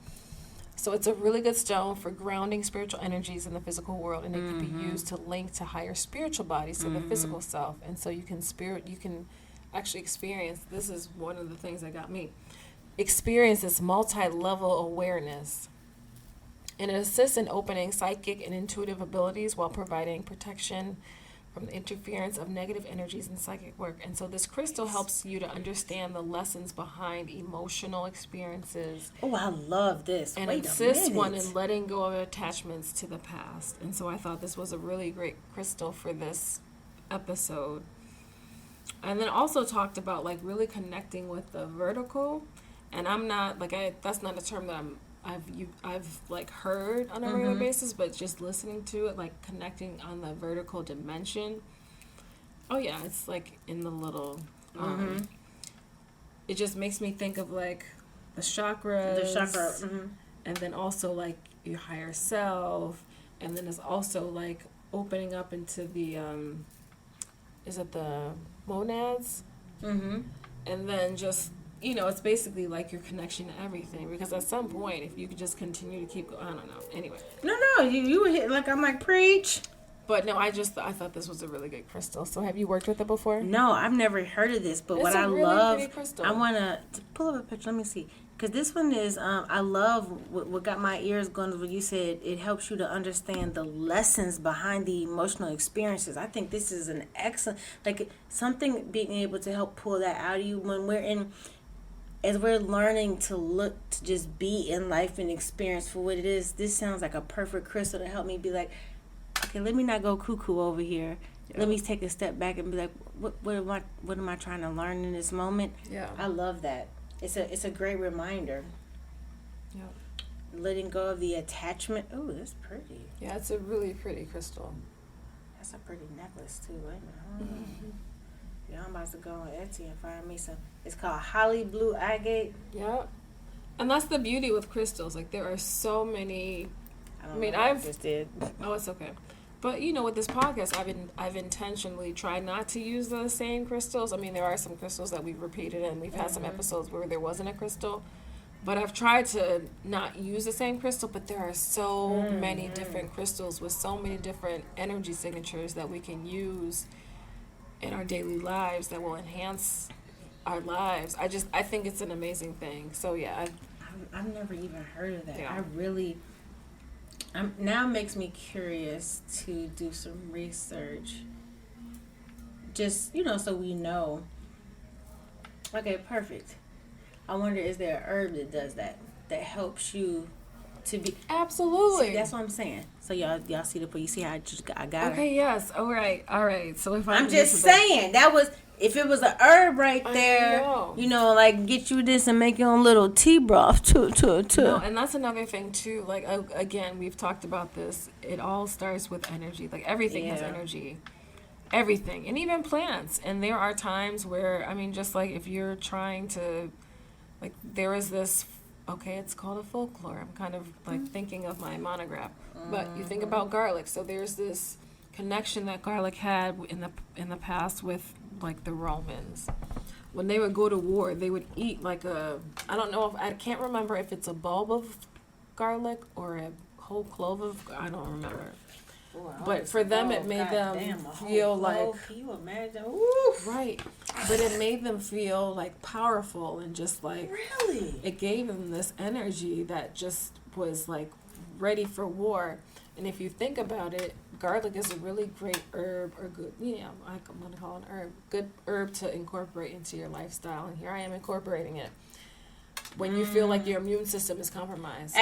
C: So it's a really good stone for grounding spiritual energies in the physical world, and it can be used to link to higher spiritual bodies to the physical self. And so you can actually experience, this is one of the things that got me, experience this multi-level awareness. And it assists in opening psychic and intuitive abilities while providing protection from the interference of negative energies in psychic work. And so this crystal helps you to understand the lessons behind emotional experiences.
A: Oh, I love this.
C: And
A: Wait
C: assists
A: a
C: one
A: minute.
C: in letting go of attachments to the past. And so I thought this was a really great crystal for this episode. And then also talked about like really connecting with the vertical. And I'm not like that's not a term that I've like heard on a regular basis, but just listening to it, like connecting on the vertical dimension. Oh yeah, it's like in the little. It just makes me think of like the chakras, and then also like your higher self, and then it's also like opening up into the is it the monads? And then just, it's basically like your connection to everything, because at some point, if you could just continue to keep going, I don't know. Anyway.
A: No, you were hit like I'm like preach.
C: But no, I thought this was a really good crystal. So have you worked with it before?
A: No, I've never heard of this, but
C: It's
A: what
C: a
A: I
C: really
A: love,
C: pretty crystal.
A: I want to pull up a picture. Let me see, because this one is, I love what got my ears going. Is when you said it helps you to understand the lessons behind the emotional experiences. I think this is an excellent, like something being able to help pull that out of you when as we're learning to look to just be in life and experience for what it is. This sounds like a perfect crystal to help me be like, okay, let me not go cuckoo over here. Yeah. Let me take a step back and be like, what am I trying to learn in this moment?
C: Yeah.
A: I love that. It's a great reminder.
C: Yeah.
A: Letting go of the attachment. Oh, that's pretty.
C: Yeah, it's a really pretty crystal.
A: That's a pretty necklace too. Wait a minute. Yeah, I'm about to go on Etsy and find me some. It's called Holly Blue Agate.
C: Yeah. And that's the beauty with crystals. Like there are so many.
A: I just did.
C: Oh, it's okay. But with this podcast, I've intentionally tried not to use the same crystals. I mean, there are some crystals that we've repeated, and we've had some episodes where there wasn't a crystal. But I've tried to not use the same crystal. But there are so many different crystals with so many different energy signatures that we can use in our daily lives that will enhance our lives. I think it's an amazing thing. So yeah,
A: I've never even heard of that.
C: Yeah.
A: I really Now makes me curious to do some research. Just, so we know. Okay, perfect. I wonder, is there a herb that does that helps you to be?
C: Absolutely.
A: See, that's what I'm saying. So y'all see you see how I got
C: Okay,
A: her.
C: yes. All right. So if
A: I'm just saying that was, if it was a herb right there, like get you this and make your own little tea broth too.
C: No, and that's another thing too. Like again, we've talked about this. It all starts with energy. Like everything has energy. Everything, and even plants. And there are times where, I mean, just like if you're trying to, like, there is this, okay, it's called a folklore. I'm kind of like thinking of my monograph, but you think about garlic. So there's this connection that garlic had in the past with like the Romans. When they would go to war, they would eat like I don't know if, I can't remember if it's a bulb of garlic or a whole clove of, I don't remember. But for them, it made them feel like,
A: can you imagine? Oof.
C: Right, but it made them feel like powerful and just like,
A: really,
C: it gave them this energy that just was like ready for war. And if you think about it, garlic is a really great herb, or good, I'm going to call it an herb, good herb to incorporate into your lifestyle. And here I am incorporating it. When you feel like your immune system is compromised.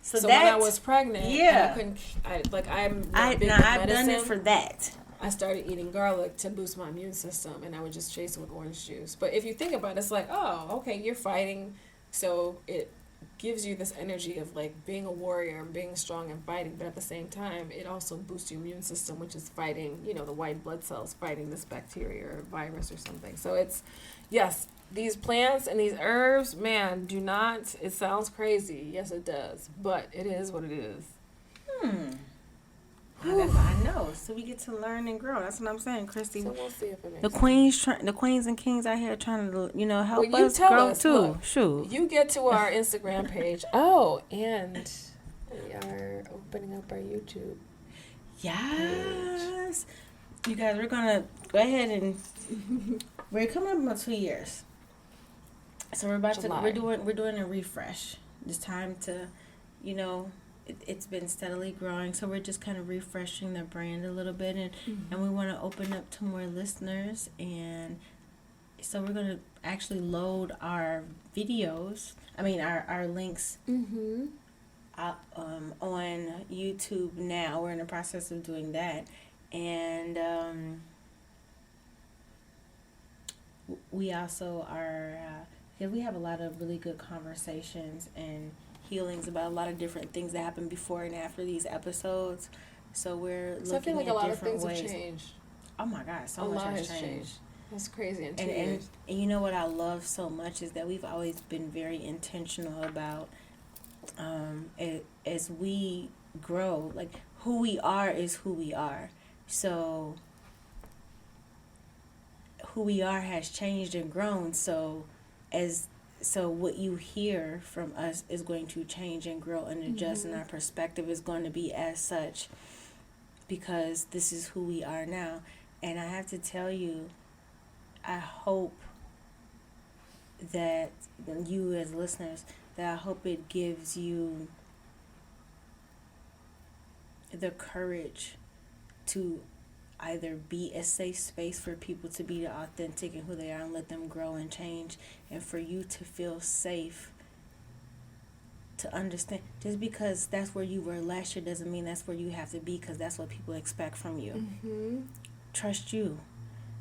A: So
C: when I was pregnant,
A: yeah,
C: I've
A: done it for that.
C: I started eating garlic to boost my immune system, and I would just chase it with orange juice. But if you think about it, it's like, oh, okay, you're fighting, so it gives you this energy of like being a warrior and being strong and fighting. But at the same time, it also boosts your immune system, which is fighting, the white blood cells fighting this bacteria or virus or something. So it's, yes. These plants and these herbs, man, do not, it sounds crazy. Yes, it does. But it is what it is.
A: I know. So we get to learn and grow. That's what I'm saying, Christy.
C: So we'll see if it makes
A: the queens and kings out here trying to, help
C: well,
A: us grow too.
C: Look,
A: shoot.
C: You get to our Instagram page. Oh, and we are opening up our YouTube.
A: Yes. You guys, we're going to go ahead and we're coming up on 2 years. So we're doing a refresh. It's time to, it's been steadily growing. So we're just kind of refreshing the brand a little bit, and we want to open up to more listeners. And so we're going to actually load our videos. I mean, our links on YouTube now. We're in the process of doing that, and we also are. Because we have a lot of really good conversations and healings about a lot of different things that happen before and after these episodes. So we're looking at different ways.
C: I feel like a lot of things have changed.
A: Oh my God, so much has changed.
C: That's crazy in 2 years.
A: And you know what I love so much is that we've always been very intentional about, as we grow, like who we are is who we are. So who we are has changed and grown. So what you hear from us is going to change and grow and adjust, and our perspective is going to be as such, because this is who we are now. And I have to tell you, I hope that you as listeners, that I hope it gives you the courage to either be a safe space for people to be authentic and who they are and let them grow and change, and for you to feel safe to understand. Just because that's where you were last year doesn't mean that's where you have to be, because that's what people expect from you. Trust you.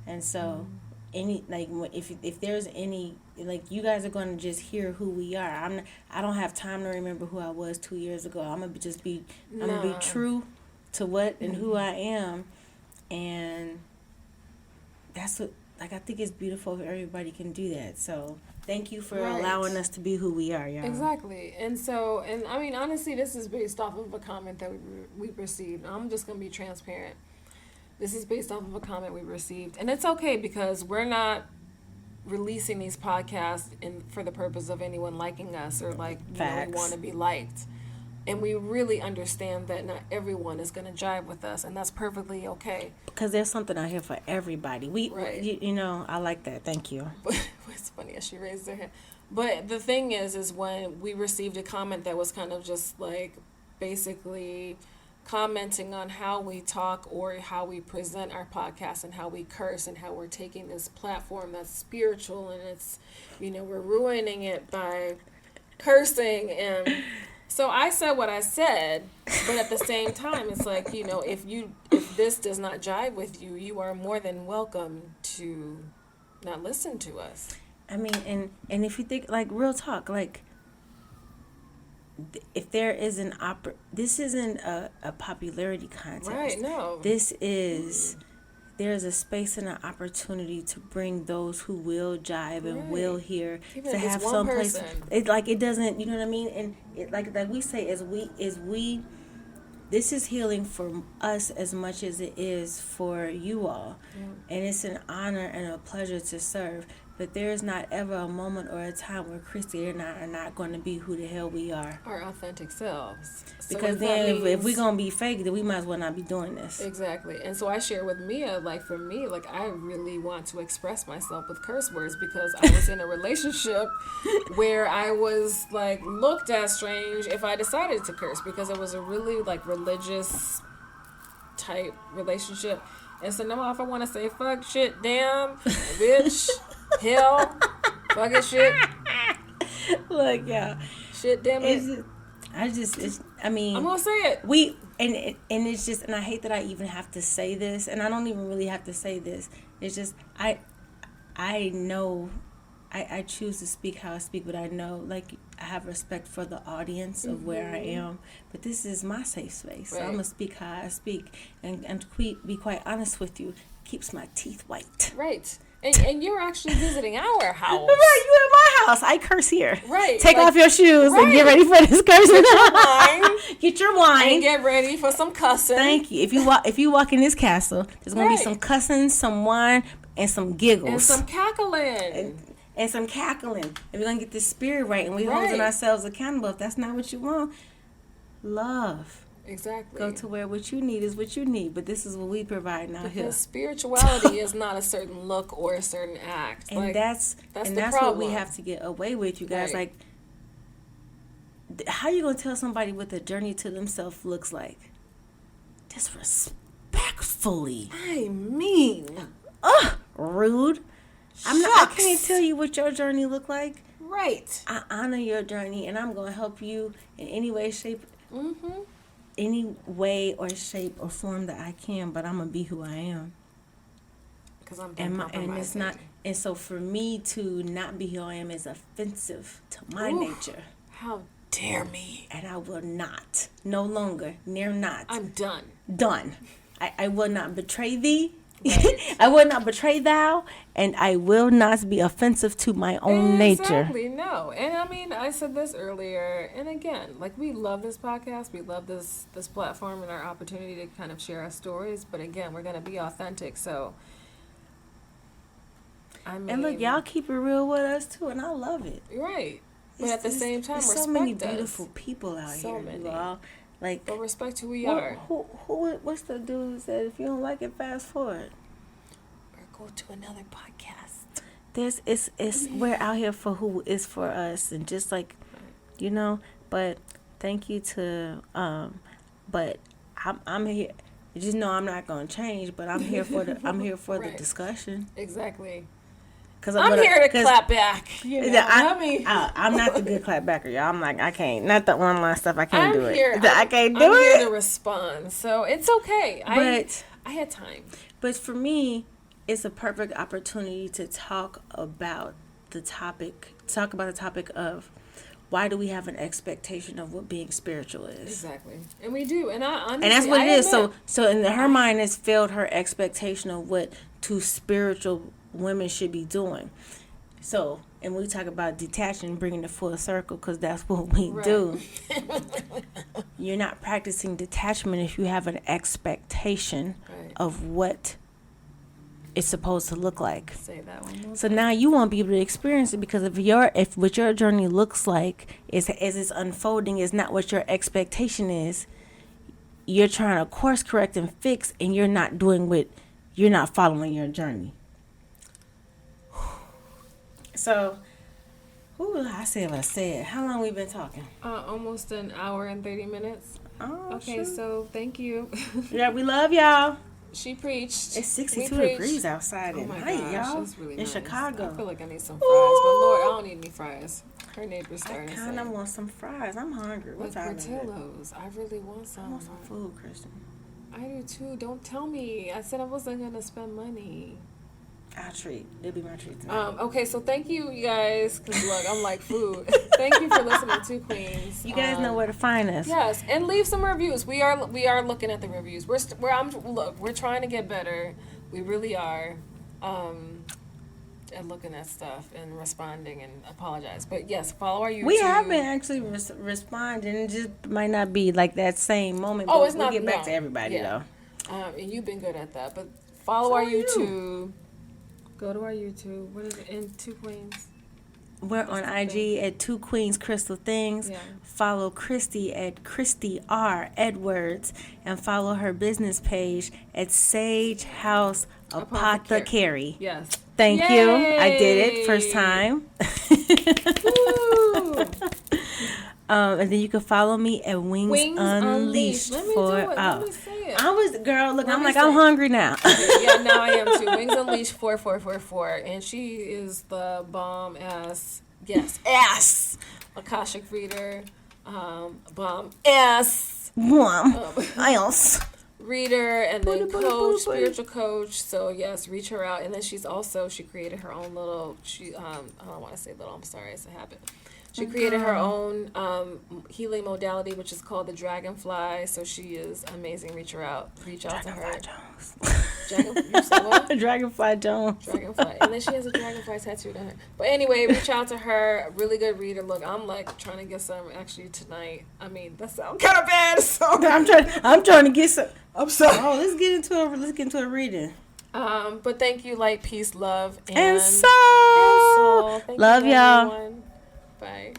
A: And so if there's any, like, you guys are going to just hear who we are. I don't have time to remember who I was 2 years ago. I'm going to be true to what and who I am. And that's what, like, I think it's beautiful if everybody can do that. So thank you for allowing us to be who we are, y'all.
C: Exactly. And so, and I mean, honestly, this is based off of a comment that we received. I'm just going to be transparent. This is based off of a comment we received. And it's okay, because we're not releasing these podcasts for the purpose of anyone liking us or we want to be liked. And we really understand that not everyone is going to jive with us, and that's perfectly okay.
A: Because there's something out here for everybody. I like that. Thank you.
C: But it's funny as she raised her hand. But the thing is when we received a comment that was kind of just like,
B: basically commenting on how we talk or how we present our podcast and how we curse and how we're taking this platform that's spiritual and it's, we're ruining it by cursing. And so I said what I said, but at the same time, it's like, if this does not jive with you, you are more than welcome to not listen to us.
A: I mean, and if you think, like, real talk, like, if there is this isn't a popularity contest.
B: Right, no.
A: This is, there's a space and an opportunity to bring those who will jive and will hear,
B: even
A: to
B: if it's
A: have
B: one
A: some place.
B: person.
A: It doesn't, you know what I mean? And it, like we say, is we this is healing for us as much as it is for you all. And it's an honor and a pleasure to serve. But there is not ever a moment or a time where Christy and I are not going to be who the hell we are.
B: Our authentic selves.
A: Because then if we're going to be fake, then we might as well not be doing this.
B: Exactly. And so I share with Mia, like, for me, like, I really want to express myself with curse words because I was in a relationship where I was, like, looked at strange if I decided to curse because it was a really, like, religious type relationship. And so now if I want to say fuck, shit, damn, bitch, hell, fucking shit.
A: Look, yeah.
B: Shit, damn it.
A: I'm
B: going to say it.
A: And it's just, and I hate that I even have to say this, and I don't even really have to say this. It's just, I know, I choose to speak how I speak, but I know, like, I have respect for the audience of where I am, but this is my safe space. So I'm going to speak how I speak, and to be quite honest with you, keeps my teeth white.
B: Right. And you're actually visiting our house.
A: Right, you at my house. I curse here.
B: Right.
A: Take off your shoes and get ready for this cursing.
B: Get your wine.
A: Get your wine.
B: And get ready for some cussing.
A: Thank you. If you walk in this castle, there's going to be some cussing, some wine, and some giggles.
B: And some cackling.
A: And some cackling. And we're going to get this spirit right. And we're holding ourselves accountable. If that's not what you want, love.
B: Exactly.
A: Go to where what you need is what you need. But this is what we provide now here.
B: Because spirituality is not a certain look or a certain act.
A: And
B: like,
A: that's what we have to get away with, you guys. Like, how you going to tell somebody what the journey to themselves looks like? Disrespectfully.
B: I mean.
A: Rude. I can't tell you what your journey look like.
B: Right.
A: I honor your journey, and I'm going to help you in any way, shape, any way or shape or form that I can. But I'm gonna be who I am.
B: Because I'm
A: and it's not. And so for me to not be who I am is offensive to my nature.
B: How dare me?
A: And I will not. No longer. Near not.
B: I'm done.
A: Done. I will not betray thee.
B: Right.
A: I will not betray thou, and I will not be offensive to my own nature.
B: Exactly, no. And I mean, I said this earlier, and again, like, we love this podcast, we love this platform and our opportunity to kind of share our stories, but again, we're going to be authentic, so, I mean.
A: And look, y'all keep it real with us, too, and I love it.
B: Right. But at the same time, respect us.
A: so many beautiful people out here, you all. Like,
B: but respect who we are.
A: What's the dude who said, if you don't like it, fast forward?
B: Or go to another podcast.
A: We're out here for who is for us, and just like, but thank you to, but I'm here. You just know I'm not going to change, but I'm here for the discussion.
B: Exactly.
A: I'm
B: here to clap back.
A: I'm not the good clap backer, y'all. I'm like, I can't. Not the online stuff. I can't do it. I can't do it.
B: I'm here to respond, so it's okay.
A: But
B: I had time.
A: But for me, it's a perfect opportunity to talk about the topic of why do we have an expectation of what being spiritual is.
B: Exactly. And we do. And
A: that's what it is. So in her mind has failed her expectation of what two spiritual women should be doing. So, and we talk about detaching, bringing it full circle, because that's what we do. You're not practicing detachment if you have an expectation of what it's supposed to look like.
B: Say that one.
A: So now you won't be able to experience it, because if what your journey looks like is as it's unfolding is not what your expectation is, you're trying to course correct and fix, and you're not following your journey. So, I said what I said. How long we been talking?
B: Almost an hour and 30 minutes.
A: Oh,
B: Okay,
A: shoot.
B: so thank you.
A: Yeah, we love y'all.
B: She preached.
A: It's
B: We
A: 62
B: preached.
A: degrees outside
B: Oh
A: at
B: my
A: night,
B: gosh,
A: y'all.
B: it's really
A: in
B: nice.
A: Chicago.
B: I feel like I need some fries, but Lord, I don't need any fries. Her neighbor's
A: I
B: starting to
A: kind of
B: say.
A: want some fries. I'm hungry. What
B: With
A: time is it?
B: Portillo's. I really want
A: I
B: some.
A: want some food, Kristen.
B: I do too. Don't tell me. I said I wasn't gonna spend money.
A: I'll treat. It'll be my treat tonight.
B: Okay, so thank you guys. Cause look, I'm like food. Thank you for listening to Queens.
A: You guys know where to find us.
B: Yes, and leave some reviews. We are looking at the reviews. We're trying to get better. We really are. At looking at stuff and responding and apologize. But yes, follow our YouTube.
A: We have been actually responding. It just might not be like that same moment.
B: Oh,
A: but
B: it's
A: we'll
B: not.
A: get back
B: no.
A: to everybody
B: Yeah.
A: though.
B: And you've been good at that. But follow
A: So
B: our
A: are you.
B: YouTube. Go to our YouTube. What is it? In Two Queens.
A: We're on IG at 2 Queens Crystal Things.
B: Yeah.
A: Follow Christy at Christy R. Edwards. And follow her business page at Sage House Apothecary.
B: Yes.
A: Thank
B: Yay!
A: you. I did it. First time.
B: Woo!
A: And then you can follow me at Wings Unleashed.
B: Let me
A: for
B: do it. Let me say it.
A: I was, girl, look,
B: Let
A: I'm
B: me
A: like,
B: say
A: I'm
B: it.
A: hungry now.
B: Yeah, now I am too. Wings Unleashed 4444, and she is the bomb ass. Yes, ass. Akashic reader, bomb ass.
A: Else.
B: Reader and then
A: Booty,
B: coach,
A: booty.
B: spiritual coach. So yes, reach her out. And then she created her own little. I don't want to say little. I'm sorry, it's a habit. She created her own healing modality, which is called the Dragonfly. So she is amazing. Reach out to her. You said what?
A: Dragonfly Jones.
B: Dragonfly. And then she has a dragonfly tattooed on her. But anyway, reach out to her. Really good reader. Look, I'm like trying to get some actually tonight. I mean, that sounds kind of bad. So
A: I'm trying to get some. I'm sorry. Oh, let's get into a reading.
B: But thank you, light, peace, love,
A: And soul.
B: Thank
A: Love
B: you,
A: y'all.
B: everyone. Bye.